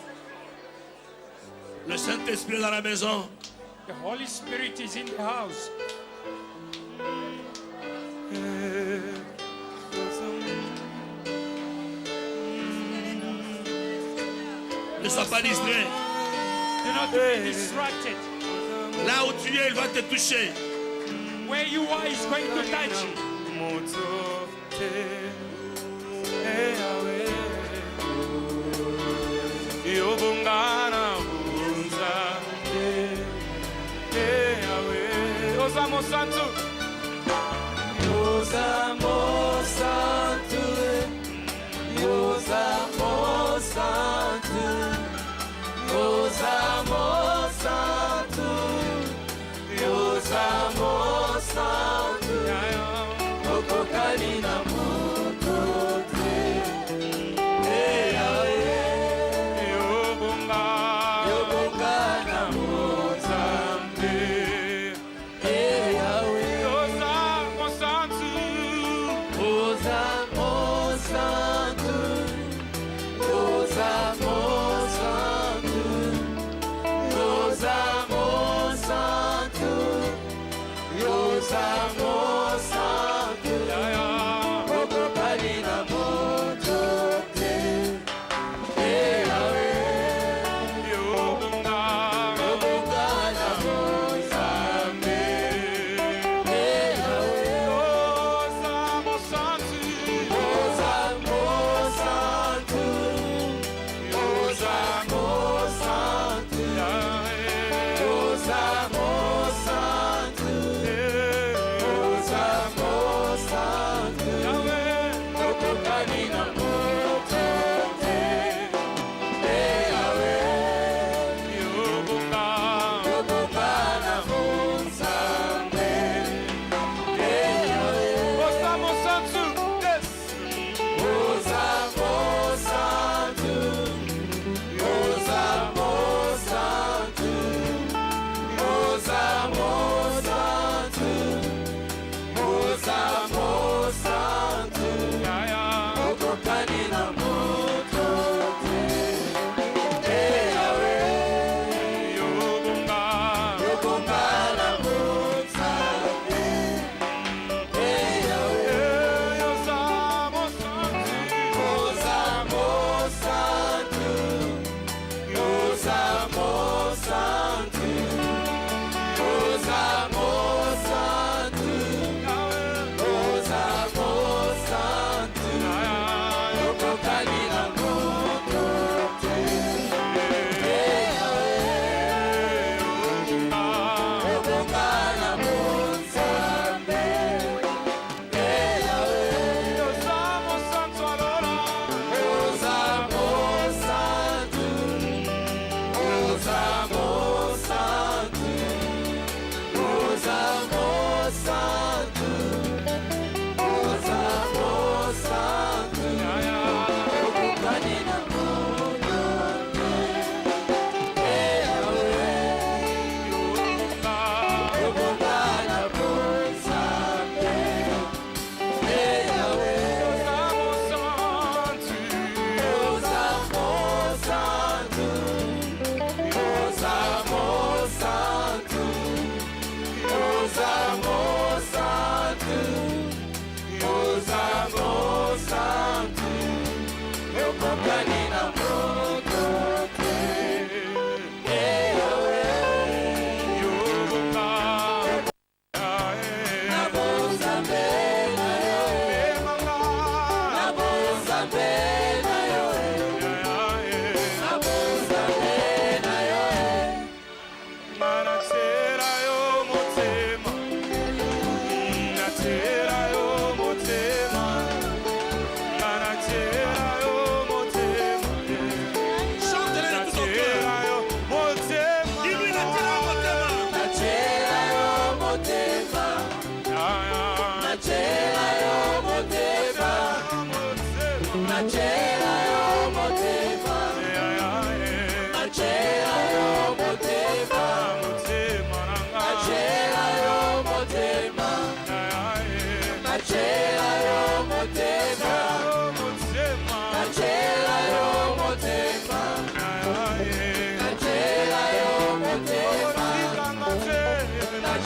Le Saint-Esprit est dans la maison. The Holy Spirit is in the house. Ne sois pas distrait. Do not be distracted. Là où tu es, il va te toucher. Where you are is going to touch you.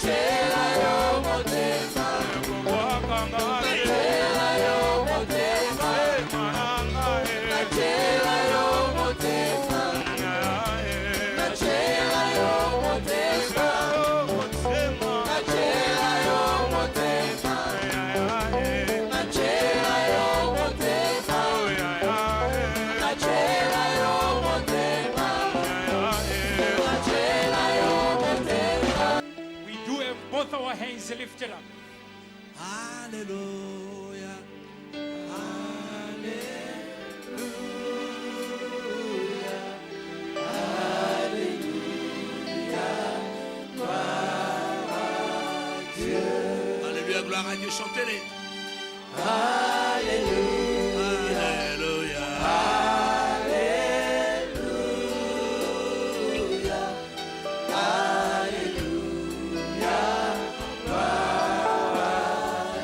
Nachela yo motema. Nachela yo motema. Nachela yo motema. Nachela yo motema. Nachela yo motema. Nachela yo motema. Nachela yo motema. Nachela yo motema. We do have both our hands lifted up. Alléluia. Alléluia, gloire à Dieu, chantez-les. Alléluia.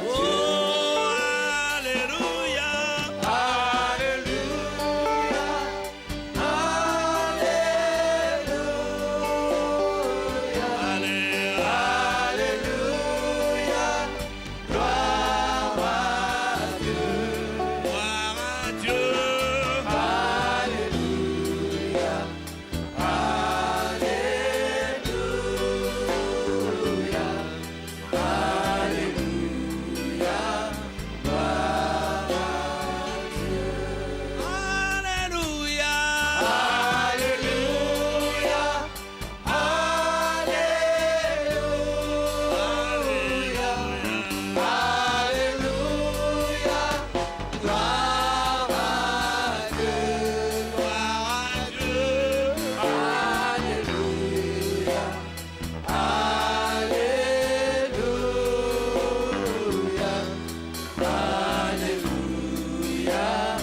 Oh, alléluia. Gloire à Dieu. Alléluia.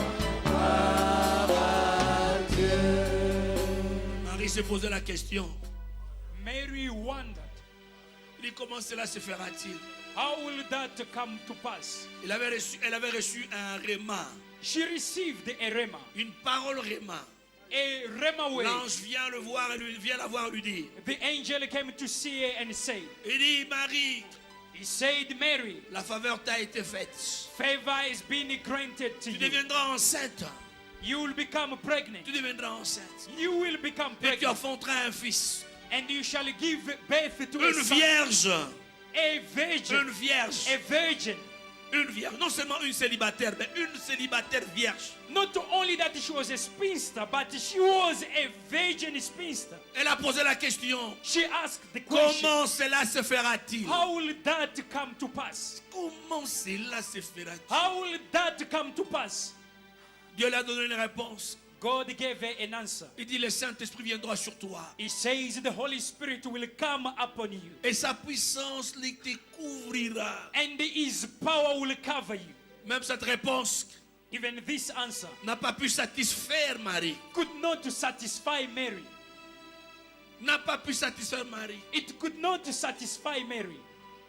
Gloire à Dieu. Marie se posait la question. Mary wondered, Il dit, comment cela se fera-t-il? how will that come to pass? Elle avait reçu un réma, She received a rema, une parole réma. a rema word. L'ange vient le voir et vient la voir et lui dit, The angel came to see her and said, il dit, Marie, he said, Mary, la faveur t'a été faite. favor has been granted to Tu you. deviendras enceinte. You will become pregnant. Tu deviendras enceinte. You will become Et tu pregnant. enfanteras un fils. And you shall give birth to a Une son. vierge. A virgin. Une vierge. A virgin. Une vierge. Non seulement une célibataire, mais une célibataire vierge. Not only that she was a spinster, but she was a virgin spinster. Elle a posé la question. She asked the question, Comment cela se fera-t-il? how will that come to pass? Comment cela se fera-t-il? How will that come to pass? Dieu lui a donné une réponse. God gave her an answer. Il dit, le Saint-Esprit viendra sur toi. He says the Holy Spirit will come upon you. Et sa puissance te couvrira. And his power will cover you. Même cette réponse Even this answer n'a pas pu satisfaire Marie. could not satisfy Mary. N'a pas pu satisfaire Marie. It could not satisfy Mary.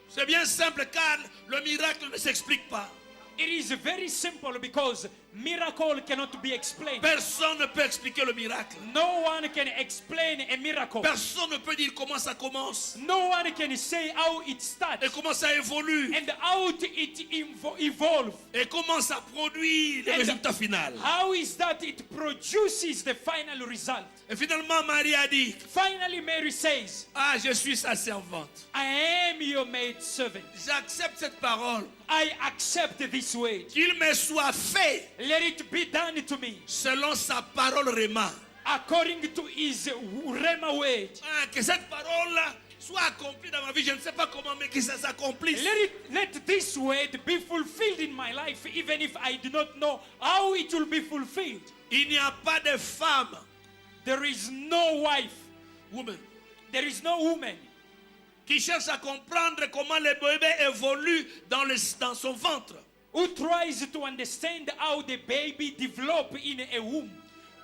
C'est bien simple car le miracle ne s'explique pas. It is very simple because miracle cannot be explained. Personne ne peut expliquer le miracle. No one can explain a miracle. Personne ne peut dire comment ça commence No one can say how it et starts comment ça évolue and how it evolves. et comment ça produit le And résultat final. how is that it produces the final result. Et finalement, Marie a dit, Finally, Mary says, ah, je suis sa servante. I am your maid servant. J'accepte cette parole. I accept this word. Qu'il me soit fait Let it be done to me selon sa parole Réma. according to his Rema word. Ah, que cette parole soit accomplie dans ma vie. Je ne sais pas comment, mais que ça s'accomplisse. Let this word be fulfilled in my life, even if I do not know how it will be fulfilled. Il n'y a pas de femme, There is no wife, woman, there is no woman qui cherche à comprendre comment le bébé évolue dans son ventre. who tries to understand how the baby develops in a womb.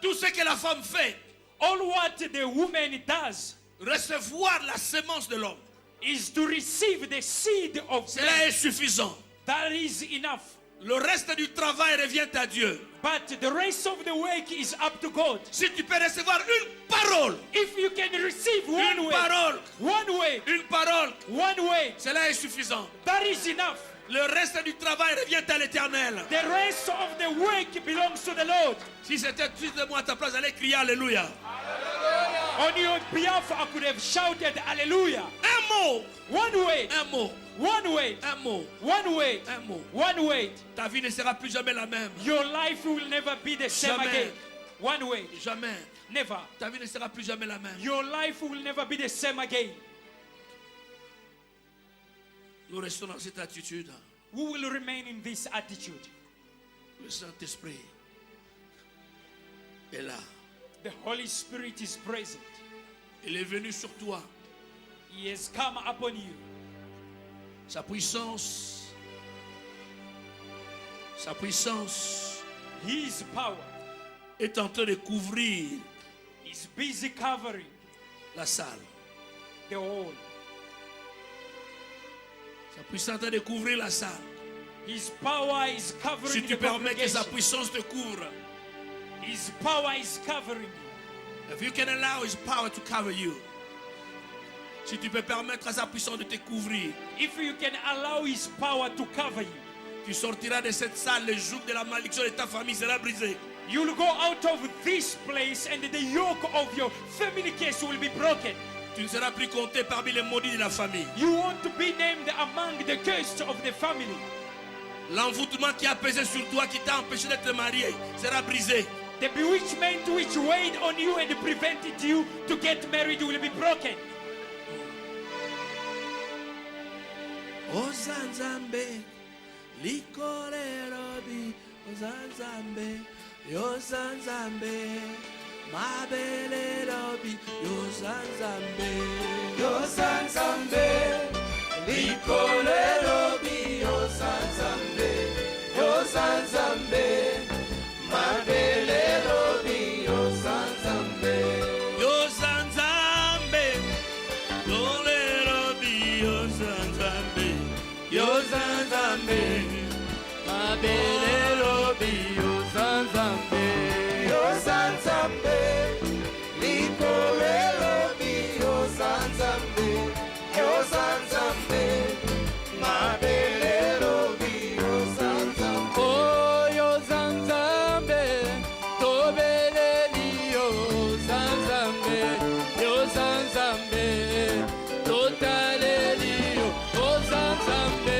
Tout ce que la femme fait, All what the woman does recevoir la sémence de l'homme, is to receive the seed of cela man. est suffisant. That is enough. Le reste du travail revient à Dieu. But the rest of the work is up to God. Si tu peux recevoir une parole, If you can receive one une word, parole, one word, cela est suffisant. that is enough. Le reste du travail revient à l'Éternel. The rest of the work belongs to the Lord. Si c'était juste de moi à ta place, allez crier Alléluia. On your behalf, I could have shouted hallelujah. Un mot, One word, un mot, one word, un mot, one word, un mot. one word. Ta vie ne sera plus jamais la même. Your life will never be the same Jamais. again. One word, Jamais. never. Ta vie ne sera plus jamais la même. Your life will never be the same again. Nous restons dans cette attitude. We will remain in this attitude. Le Saint-Esprit est là. The Holy Spirit is present. Il est venu sur toi. He has come upon you. Sa puissance, His power est en train de couvrir is busy covering la salle. the whole. Sa puissance est en train de couvrir la salle. His power is covering Si tu the permets que sa congregation. puissance te couvre, His power is covering you. if you can allow His power to cover you, si tu peux permettre à sa puissance de te couvrir, If you can allow His power to cover you, tu sortiras de cette salle, le joug de la malédiction de ta famille sera brisé. you'll go out of this place and the yoke of your family case will be broken. Tu ne seras plus compté parmi les maudits de la famille. You want to be named among the cursed of the family. L'envoûtement qui a pesé sur toi, qui t'a empêché d'être marié, sera brisé. The bewitchment which weighed on you and prevented you to get married will be broken. Ozanzambe, likolerobi, Ozanzambe, Yozanzambe, mabelerobi, Yozanzambe, Yozanzambe, likolerobi, Yozanzambe, Yozanzambe, mabelerobi, Yozanzambe, Yozanzambe, lolerobi, Yozanzambe, Yozanzambe, mabelerobi, Yozanzambe, Yozanzambe, likolerobi, Yozanzambe, Yozanzambe, mabelerobi, Yozanzambe. Oh, Yozanzambe, tobeleli, Yozanzambe, Yozanzambe, totaleli, Yozanzambe,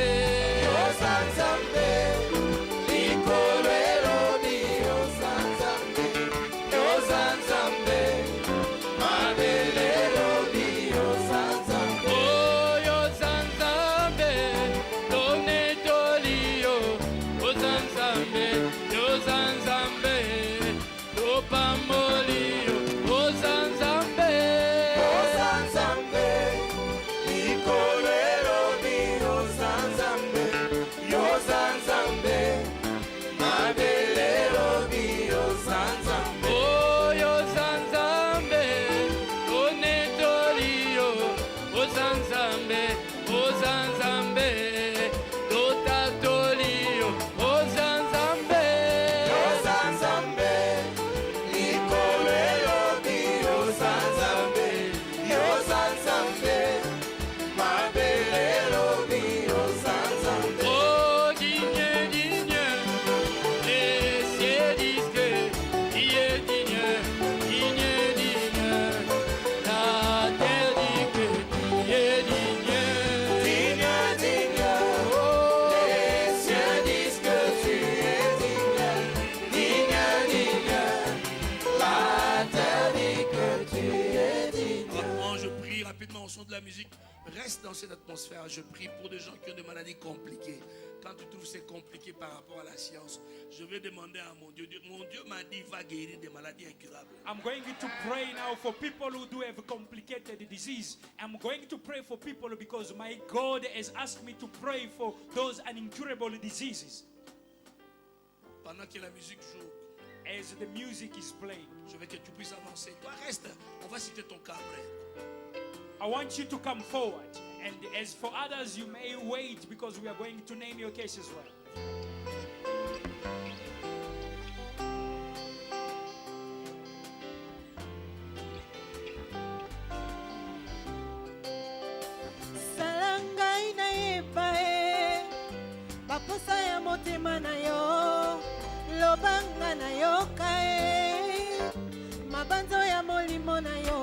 Yozanzambe, likolerobi, Yozanzambe, Yozanzambe, mabelerobi, Yozanzambe. Oh, Yozanzambe, tonetolio, Yozanzambe, Yozanzambe, topamolio, Yozanzambe, Yozanzambe, likolerobi, Yozanzambe, Yozanzambe, mabelerobi, Yozanzambe. Oh, Yozanzambe, tonetolio, Yozanzambe, Yozanzambe, totatolio, Yozanzambe, Yozanzambe, likolerobi, Yozanzambe, Yozanzambe, mabelerobi, Yozanzambe. Oh, digne, digne, et c'est discret, digne, digne, digne, digne, la terre dit que digne, digne, digne, digne, oh, les cieux disent que tu es digne, digne, digne, la terre dit que tu es digne. Rapidement, je prie rapidement au son de la musique. Reste dans cette atmosphère. Je prie pour des gens qui ont des maladies compliquées. Quand tu trouves c'est compliqué par rapport à la science, je vais demander à mon Dieu. Mon Dieu m'a dit va guérir des maladies incurables. I'm going to pray now for people who do have complicated disease. I'm going to pray for people because my God has asked me to pray for those unincurable diseases. Pendant que la musique joue, As the music is playing, je veux que tu puisses avancer. Toi, reste. On va citer ton cas après. I want you to come forward. And as for others, you may wait because we are going to name your case as well. Mabanzo ya molimo na yo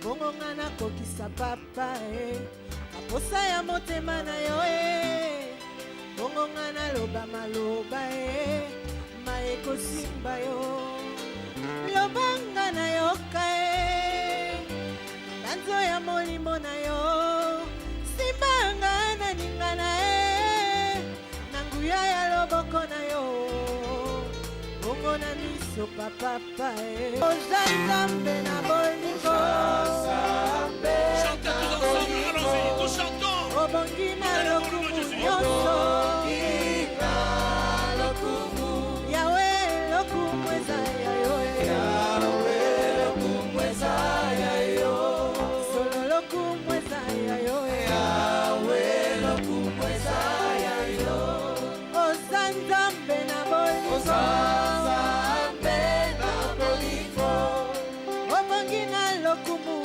bongo nga nakokisa papa Aposa ya motema na yo bongo nga naloba maloba Mayekosimba yo lobanga na yoka Mabanzo ya molimo na yo simbanga na ningana Nanguya ya loboko na yo bongo na miso papa Ozanzambe na bolingo Chantez tous ensemble, allons-y, nous chantons. Obongi na lokumu nyonso Yahweh lokumu eza ya yo lokumu eza ya yo Solo lokumu eza ya yo Yahweh lokumu eza ya yo Ozanzambe na bolingo Obongi na lokumu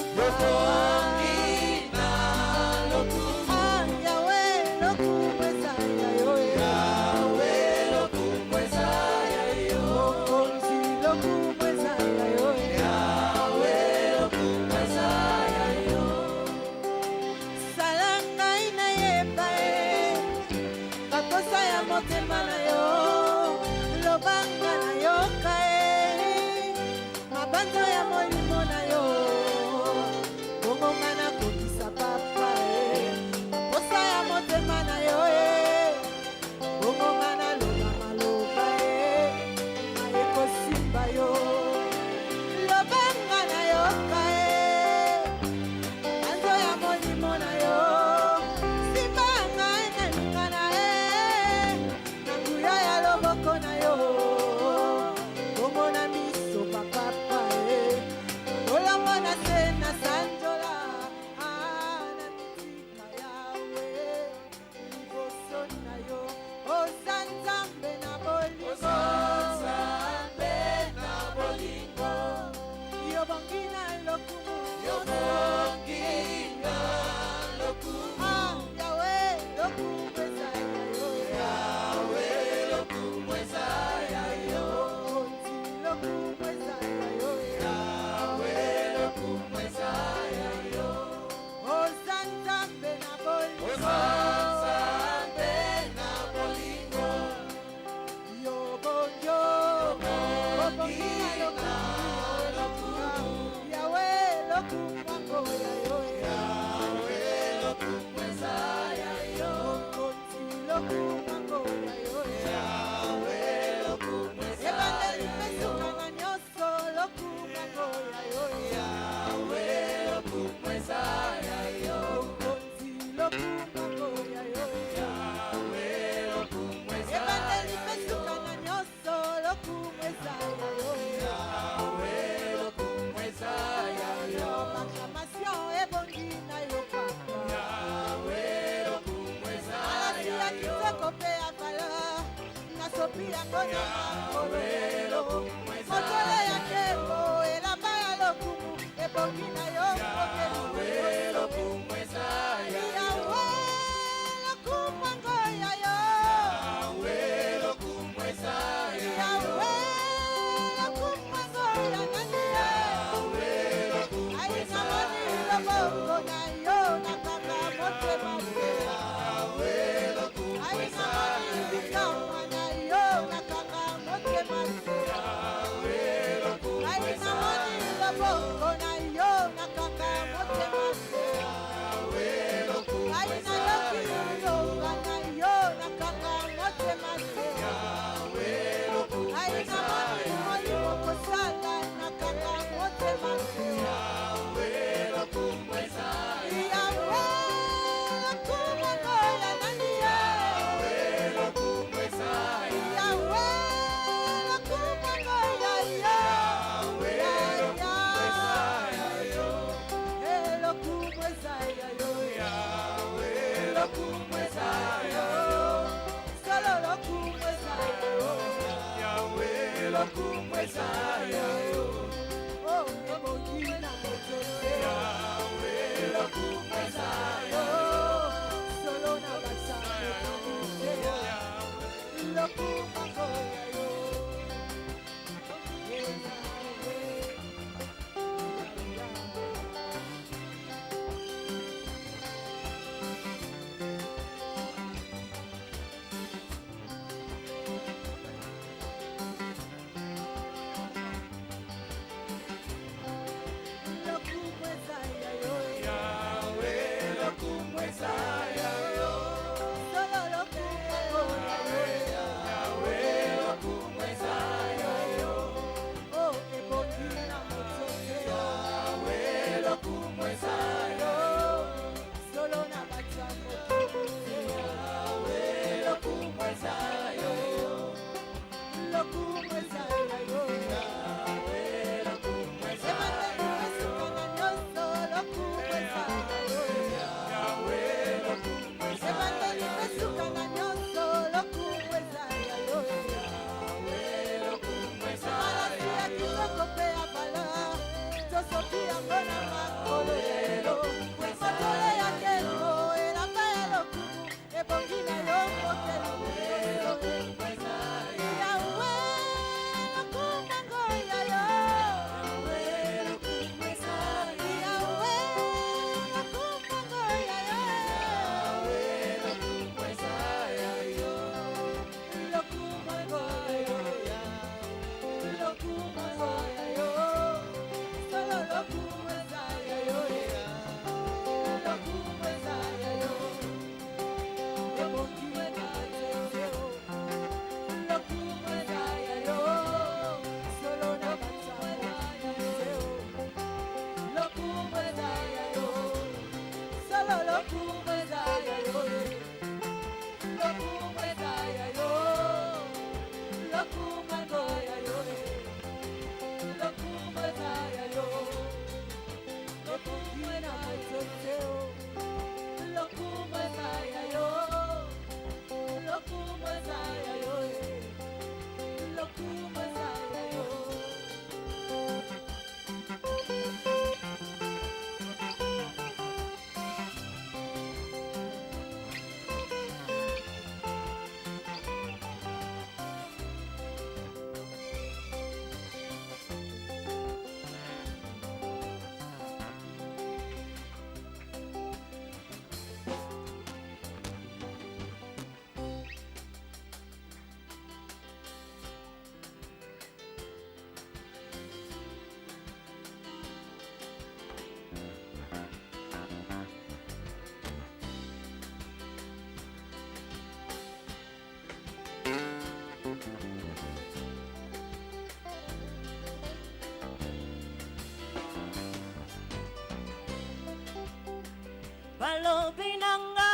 balobi nanga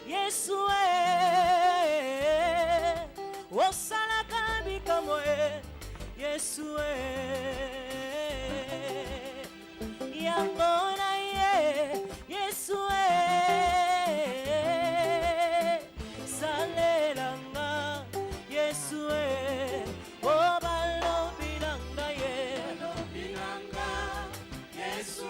Yesu osalaka bikamwa Yesu yango na ye Yesu salelanga Yesu o balobi nanga Yesu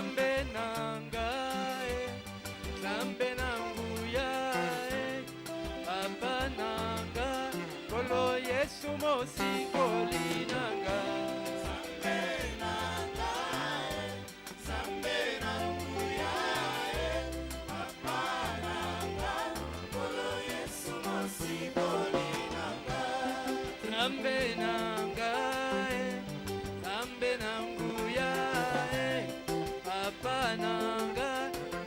Zambe nangae, Zambe nanguyae, Papa nanga, Kolo Yesu mosi koli nanga. Zambe nangae, Zambe nanguyae, Papa nanga,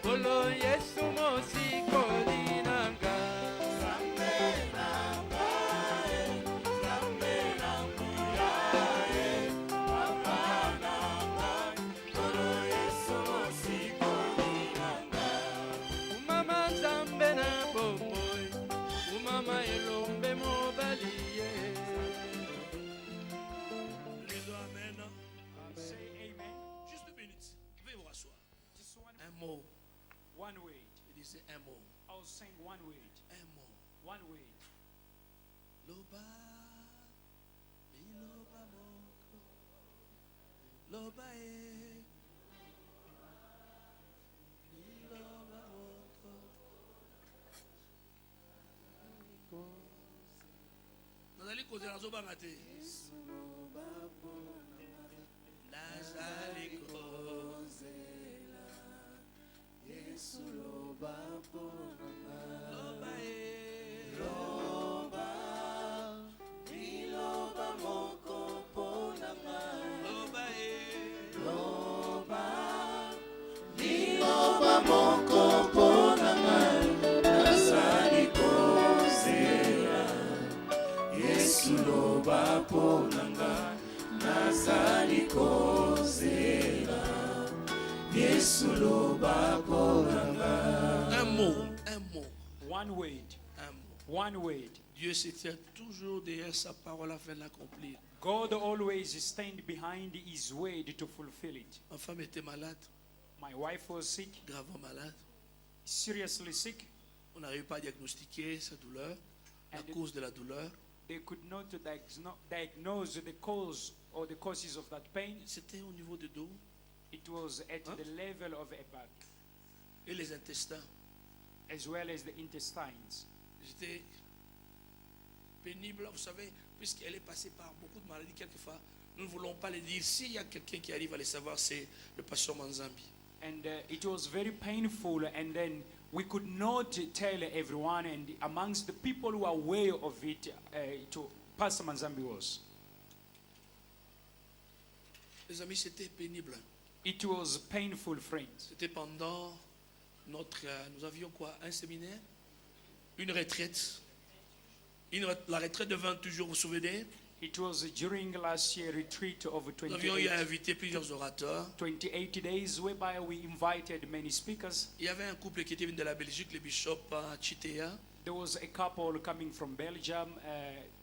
Kolo Yesu mosi koli nanga. Zambe nangae, Zambe nanguyae, Papa nanga, Kolo Yesu mosi koli nanga. Umama Zambe na bomoy, Umama elombe mobaliye. Les deux amen. Say amen. Juste 2 minutes. Veuillez vous rasseoir. Just Un mot. one word. Il disait un mot. I was saying one word. Un mot. One word. Loba. Iloba moko. Loba e. Iloba moko. Nazali kozela nazobanga te. Nazali kozela. Yesu loba ponanga. Loba e. Loba. Iloba moko ponanga. Loba e. Loba. Iloba moko ponanga. Nazali kozela. Yesu loba ponanga. Nazali kozela. Yesu loba ponanga. Un mot, un mot, One word. un mot. One word. Dieu se tient toujours derrière sa parole afin de l'accomplir. God always stand behind his word to fulfill it. Ma femme était malade, My wife was sick, gravement malade. seriously sick. On n'arrive pas à diagnostiquer sa douleur, la And- cause de la douleur. They could not diagnose the cause or the causes of that pain. C'était au niveau du dos It was at Huh? the level of a back, et les intestins. as well as the intestines. J'étais pénible, vous savez, puisqu'elle est passée par beaucoup de maladies quelquefois. Nous ne voulons pas les dire. S'il y a quelqu'un qui arrive à les savoir, c'est le pasteur Manzambi. And it was very painful, and then we could not tell everyone, and amongst the people who are aware of it, Pastor Manzambi was. Les amis, c'était pénible. It was painful, friends. C'était pendant notre... nous avions quoi? Un séminaire? Une retraite? La retraite de 28 jours, vous vous souvenez? It was during last year retreat of Nous avions eu à 28, inviter plusieurs orateurs. 28 days, whereby we invited many speakers. Il y avait un couple qui était venu de la Belgique, le bishop Chitea. There was a couple coming from Belgium,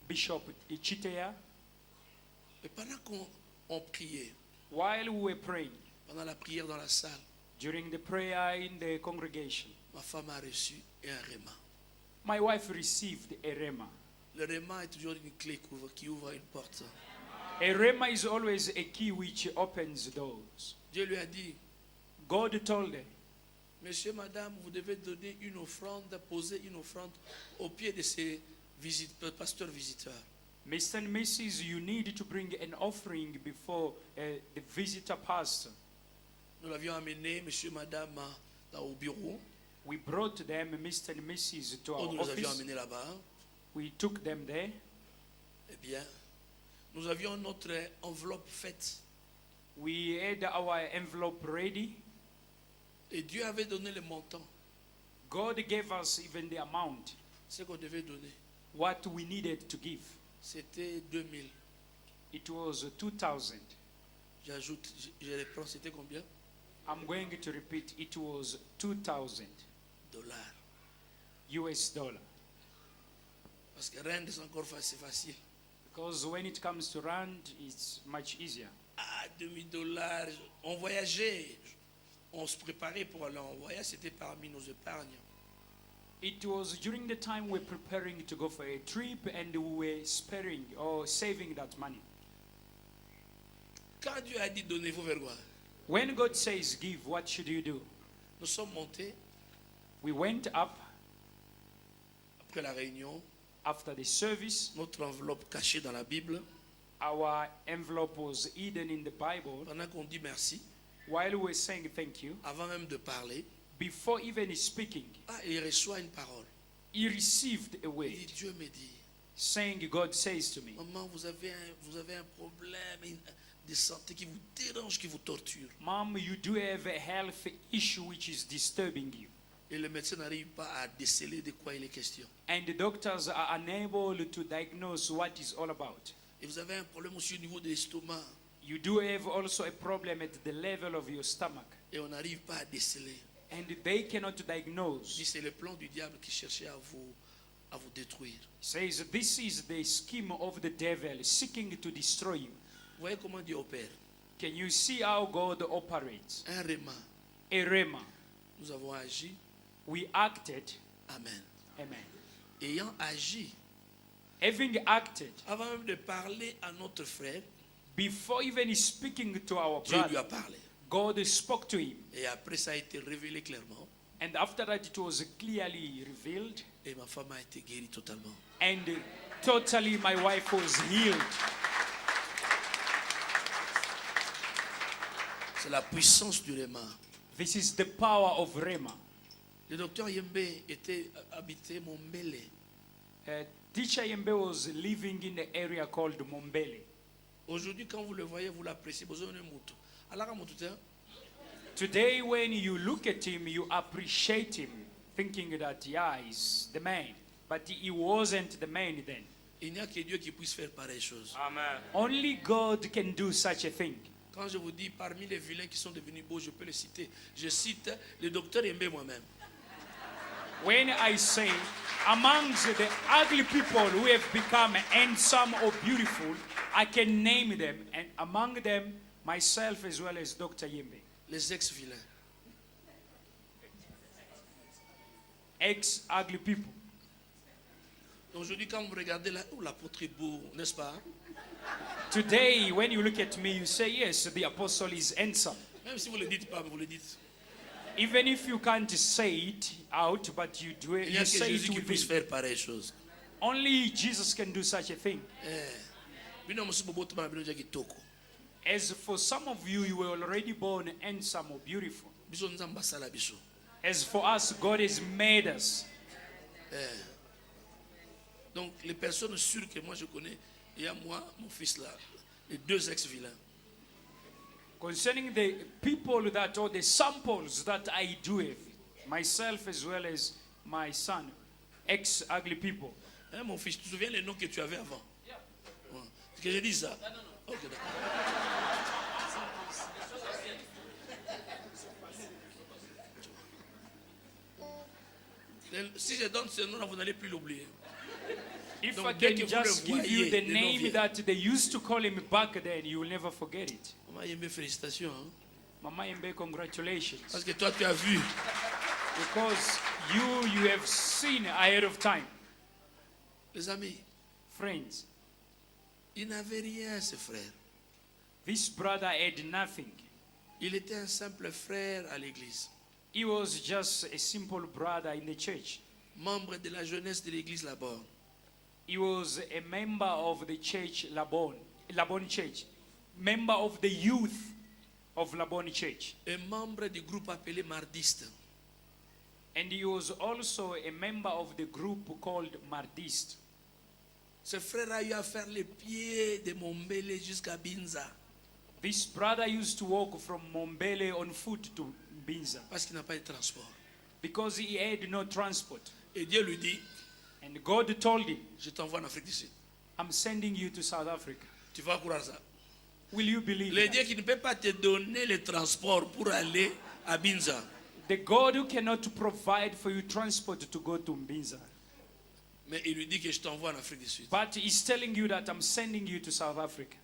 Bishop Chitea. Et pendant qu'on priait, While we were praying, pendant la prière dans la salle, during the prayer in the congregation, ma femme a reçu un réma. my wife received a rema. Le réma est toujours une clé qui ouvre une porte. A rema is always a key which opens doors. Dieu lui a dit, God told her, monsieur, madame, vous devez donner une offrande, poser une offrande au pied de ces pasteurs visiteurs. Mr. and Mrs., you need to bring an offering before the visitor pastor. Nous l'avions amené, monsieur, madame, au bureau. We brought them, Mr. and Mrs., to our Nous les avions office. amenés là-bas. We took them there. Eh bien, nous avions notre enveloppe faite. We had our envelope ready. Et Dieu avait donné le montant, God gave us even the amount, ce qu'on devait donner. what we needed to give. C'était 2000. It was 2,000. J'ajoute, je reprends, c'était combien? I'm going to repeat, it was 2,000 Dollars. US dollar. Parce que rendre, c'est encore c'est facile. Because when it comes to rand, it's much easier. Ah, $2000. On voyageait. On se préparait pour aller en voyage. C'était parmi nos épargnes. It was during the time we're preparing to go for a trip and we were sparing or saving that money. Quand Dieu a dit donnez-vous vers quoi? When God says give, what should you do? Nous sommes montés We went up après la réunion, after the service. notre enveloppe cachée dans la Bible. Our envelope was hidden in the Bible. Pendant qu'on dit merci, While we were saying thank you, avant même de parler, before even speaking, il reçoit une parole. he received a Il word dit, Dieu me dit, saying, God says to me, maman, vous avez un problème de santé qui vous dérange, qui vous torture. Mom, you do have a health issue which is disturbing you. Et le médecin n'arrive pas à déceler de quoi il est question. And the doctors are unable to diagnose what is all about. Et vous avez un problème aussi au niveau de l'estomac. You do have also a problem at the level of your stomach. Et on n'arrive pas à déceler. And they cannot Il dit, diagnose. c'est le plan du diable qui cherchait à vous détruire. Says this is the scheme of the devil seeking to destroy you. Vous voyez comment Dieu opère. Can you see how God operates? Un réma. A rhema. Nous avons agi. We acted. Amen. Amen. Ayant agi, Having acted, avant même de parler à notre frère, before even speaking to our Dieu lui a brother, parlé. God spoke to him. Et après, ça a été révélé clairement. And after that, it was clearly revealed. Et ma femme a été guérie totalement. And totally, my wife was healed. C'est la puissance du réma. This is the power of Rema. Le docteur Yembe était habité Mombele. Teacher Yembe was living in the area called Mombele. Aujourd'hui, quand vous le voyez, vous l'appréciez. Vous avez un mouton. Alors, un mouton, Today, when you look at him, you appreciate him, thinking that, yeah, he's the man. But he wasn't the man then. il n'y a que Dieu qui puisse faire pareille chose. Only God can do such a thing. Quand je vous dis, parmi les vilains qui sont devenus beaux, je peux les citer. Je cite le docteur Yembe moi-même. When I say, amongst the ugly people who have become handsome or beautiful, I can name them, and among them, myself as well as Dr. Yembe. Les ex-vilains. Ex-ugly people. Donc aujourd'hui, quand vous regardez là, oh, l'apôtre est beau, n'est-ce pas? Today, when you look at me, you say, yes, the apostle is handsome. Même si vous ne le dites pas, vous le dites. Even if you can't say it out, but you do it, Il n'y a you que say Jésus it qui puisse within. faire pareille chose. Only Jesus can do such a thing. Bino musu boboto bana bino dia kitoko. As for some of you, you were already born handsome or beautiful. Biso nzamba sala biso. As for us, God has made us. Donc les personnes sûres que moi je connais, il y a moi, mon fils là, les deux ex-vilains. Concerning the people that, or the samples that I do have, myself as well as my son, ex-ugly people. Hein, mon fils, tu te souviens les noms que tu avais avant? Ouais. Est-ce que j'ai dit ça? Non. Ok, d'accord. Si je donne ce nom-là, vous n'allez plus l'oublier. If Donc, I dès can que vous le just give voyez, you the les noms name viennent. that they used to call him back then, you will never forget it. Maman Yembe, félicitations. Hein? Mama Yembe, congratulations. Parce que toi, tu as vu. Because you have seen ahead of time. Les amis, Friends, il n'avait rien, ce frère. this brother had nothing. Il était un simple frère à l'église. He was just a simple brother in the church. Membre de la jeunesse de l'église là-bas. He was a member of the church Labon Church. Member of the youth of Labon Church. Un membre du groupe appelé Mardiste. And he was also a member of the group called Mardist. Ce frère a eu à faire les pieds de Mombele jusqu'à Binza. This brother used to walk from Mombele on foot to Binza Parce qu'il n'a pas de transport. because he had no transport. Et Dieu lui dit, And God told him, je t'envoie en Afrique du Sud. I'm sending you to South Africa. Tu vas croire ça. Will you believe Le that? Dieu qui ne peut pas te donner le transport pour aller à Binza. The God who cannot provide for you transport to go to Mbinza. Mais il lui dit que je t'envoie en Afrique du Sud. But he's telling you that I'm sending you to South Africa.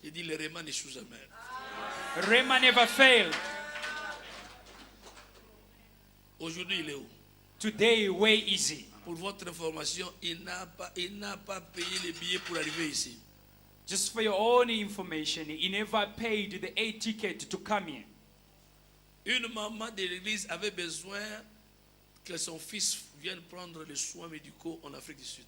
Il dit, le Réman n'échoue jamais. Rema never failed. Aujourd'hui, il est où? Today, where is he? Pour votre information, il n'a pas payé les billets pour arriver ici. Just for your own information, he never paid the air ticket to come here. Une maman de l'église avait besoin que son fils vienne prendre les soins médicaux en Afrique du Sud.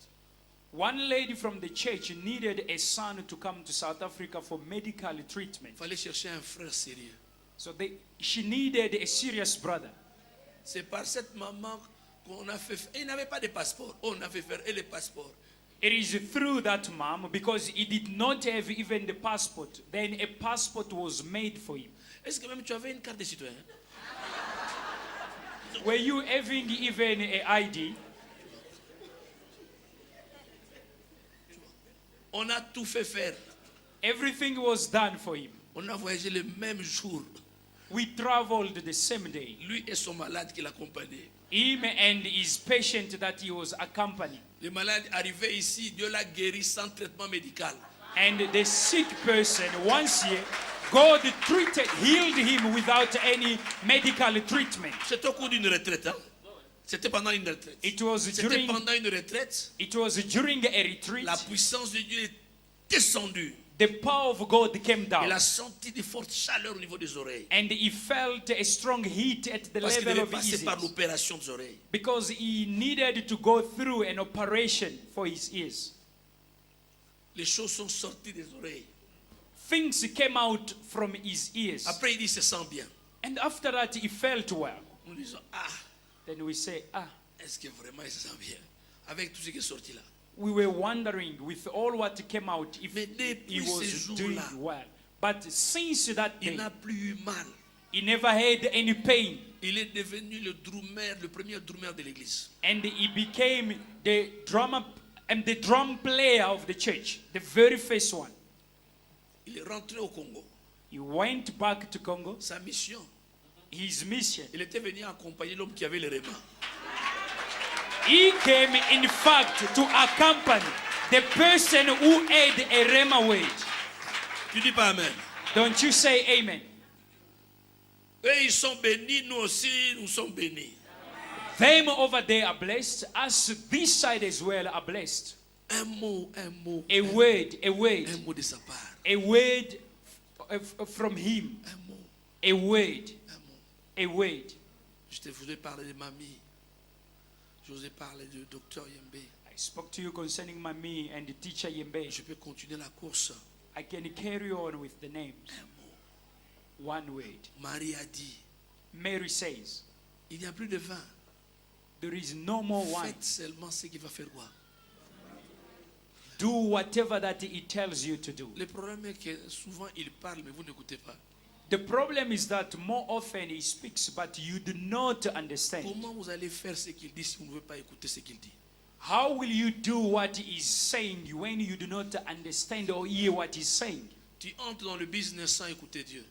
One lady from the church needed a son to come to South Africa for medical treatment. Il fallait chercher un frère sérieux. So she needed a serious brother. C'est par cette maman qu'on a fait. Il n'avait pas de passeport. On a fait faire et le passeport. It is through that mom, because he did not have even the passport. Then a passport was made for him. Est-ce que même tu avais une carte de citoyen? Were you having even an ID? On a tout fait faire. Everything was done for him. On a voyagé le même jour. We traveled the same day. Lui et son malade qui l'accompagnait. Him and his patient that he was accompanying. Le malade arrivait ici, Dieu l'a guéri sans traitement médical. And the sick person, once here, God healed him without any medical treatment. C'était au cours d'une retraite. Hein? C'était pendant une retraite. C'était pendant une retraite. It was during a retreat. La puissance de Dieu est descendue. The power of God came Il down. a senti de fortes chaleurs au niveau des oreilles. And he felt a strong heat at the Parce qu'il level devait of his passer par ears. l'opération des oreilles. Because he needed to go through an operation for his ears. Les choses sont sorties des oreilles. Things came out from his ears. Après, il dit, se sent bien. And after that, he felt well. Nous disons, ah, Then we say, est-ce que vraiment il se sent bien? Avec tout ce qui est sorti là. we were wondering with all what came out if Mais he depuis was ces doing jours-là, well. But since that Il day, n'a plus eu mal. he never had any pain. Il est devenu le drummer, le premier drummer de l'église. And he became the drummer and the drum player of the church, the very first one. Il est rentré au Congo. He went back to Congo. Sa mission, His mission. il était venu accompagner l'homme qui avait les remas. He came, in fact, to accompany the person who had a Rema wage. Tu dis pas Amen. Don't you say amen? Eux, ils sont bénis, nous aussi, nous sommes bénis. Them over there are blessed. Us, this side as well, are blessed. Un mot, A word, un mot de sa part. a word from him. Un mot, A word, un mot. a word. Je te voulais parler de mamie. Je vous ai parlé de docteur Yembe. I spoke to you concerning Mami and the teacher Yembe. Je peux continuer la course. I can carry on with the names. Un mot. One word. Marie a dit, Mary says, il n'y a plus de vin. there is no more wine. Faites seulement ce qui va faire quoi. Do whatever that he tells you to do. Le problème est que souvent il parle, mais vous n'écoutez pas. The problem is that more often he speaks, but you do not understand. Comment vous allez faire ce qu'il dit si vous ne voulez pas écouter ce qu'il dit? How will you do what he is saying when you do not understand or hear what he's saying? Tu entres dans le business sans écouter Dieu.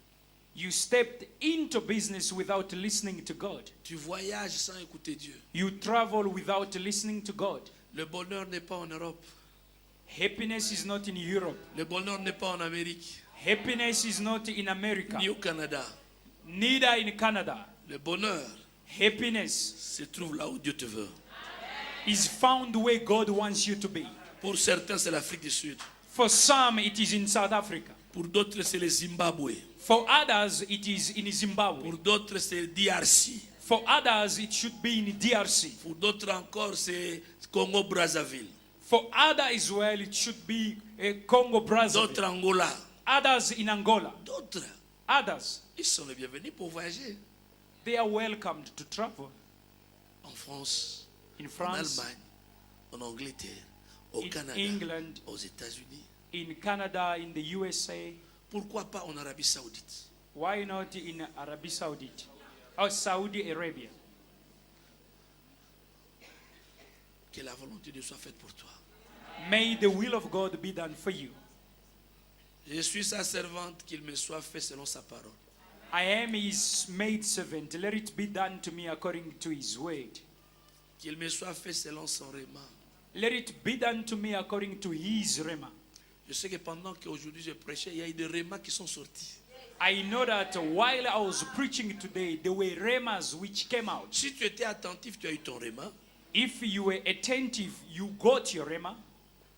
You stepped into business without listening to God. Tu voyages sans écouter Dieu. You travel without listening to God. Le bonheur n'est pas en Europe. Happiness is not in Europe. Le bonheur n'est pas en Amérique, Happiness is not in America. ni au Canada. Neither in Canada. Le bonheur Happiness se trouve là où Dieu te veut. is found where God wants you to be. Pour certains, c'est l'Afrique du Sud. For some, it is in South Africa. Pour d'autres, c'est le Zimbabwe. For others, it is in Zimbabwe. Pour d'autres, c'est le DRC. For others, it should be in DRC. Pour d'autres encore, c'est Congo-Brazzaville. For others as well, it should be Congo, D'autres, Brazzaville. Angola. Others in Angola. D'autres, Others, ils sont les bienvenus pour voyager. they are welcomed to travel. En France, In en France, Allemagne, en Angleterre, au in Canada, England, aux États-Unis. in Canada, in the USA. Pourquoi pas en Arabie Saoudite? Why not in Arabie Saudite or Saudi Arabia? Que la volonté de Dieu soit faite pour toi. May the will of God be done for you. Je suis sa servante, qu'il me soit fait selon sa parole. I am his maidservant. Let it be done to me according to his word. Qu'il me soit fait selon son réma. Let it be done to me according to his rema. Je sais que pendant qu'aujourd'hui je prêchais, il y a eu des rémas qui sont sortis. I know that while I was preaching today, there were remas which came out. Si tu étais attentif, tu as eu ton réma. If you were attentive, you got your rema,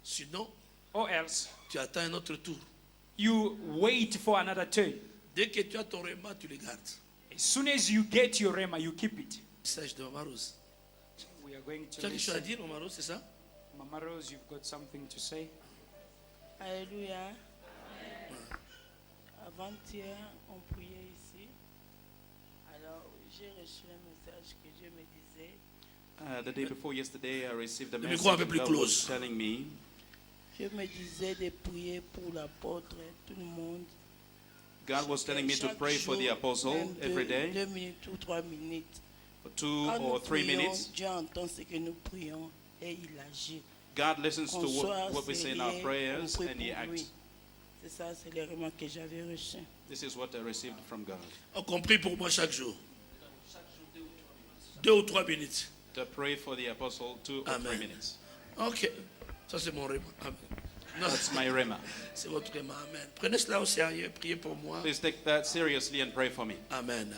Sinon, or else tu attends un autre tour. you wait for another turn. Dès que tu as ton réma, tu le gardes. As soon as you get your rema, you keep it. Message de Maman Rose. We are going Tu to as quelque chose à listen. dire, Maman Rose, c'est ça? Mama Rose, you've got something to say. Alléluia. Avant-hier, on priait ici. Alors, j'ai reçu un message que Dieu me disait. The day before yesterday, I received a Le message micro un peu that plus God close. was telling me. Dieu me disait de prier pour l'apôtre, tout le monde. God was telling me to Chaque pray for the jour, apostle même every day 2 minutes ou 3 minutes. for 2 Quand nous or 3 prions, minutes. Dieu entend ce que nous prions et il agit. God listens Qu'on to soit what we say in our sérieux, prayers on prie and He pour lui. acts. C'est ça, c'est les remarques que j'avais reçues. This is what I received from God. On compris pour moi chaque jour. 2 ou 3 minutes. To pray for the apostle 2 or 3 Amen. minutes. Ok. Ça, c'est mon rêve. Amen. Non, That's my rema. c'est votre rêve. Amen. Prenez cela au sérieux. Priez pour moi. Please take that seriously and pray for me. Amen.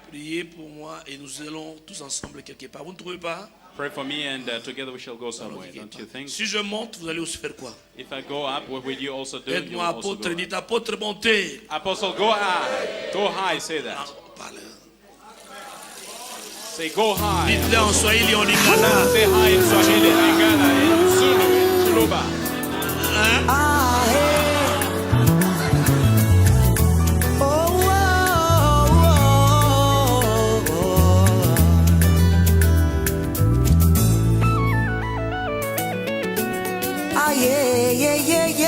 Priez pour moi et nous allons tous ensemble quelque part. Vous ne trouvez pas? Pray for me and together we shall go somewhere, Quelque don't part. you think? Si je monte, vous allez aussi faire quoi? If I go up, what will you also do? You will Aide-moi, also apôtre. go Dites, up. apôtre, montez. Apostle, go high. Go high, say Ah, that. parle. Say go high. Dites-le en Swahili, en Lingala. Say hi in Swahili, Lingala, in Zulu, in Chiluba. Ah, yeah, yeah, yeah, yeah.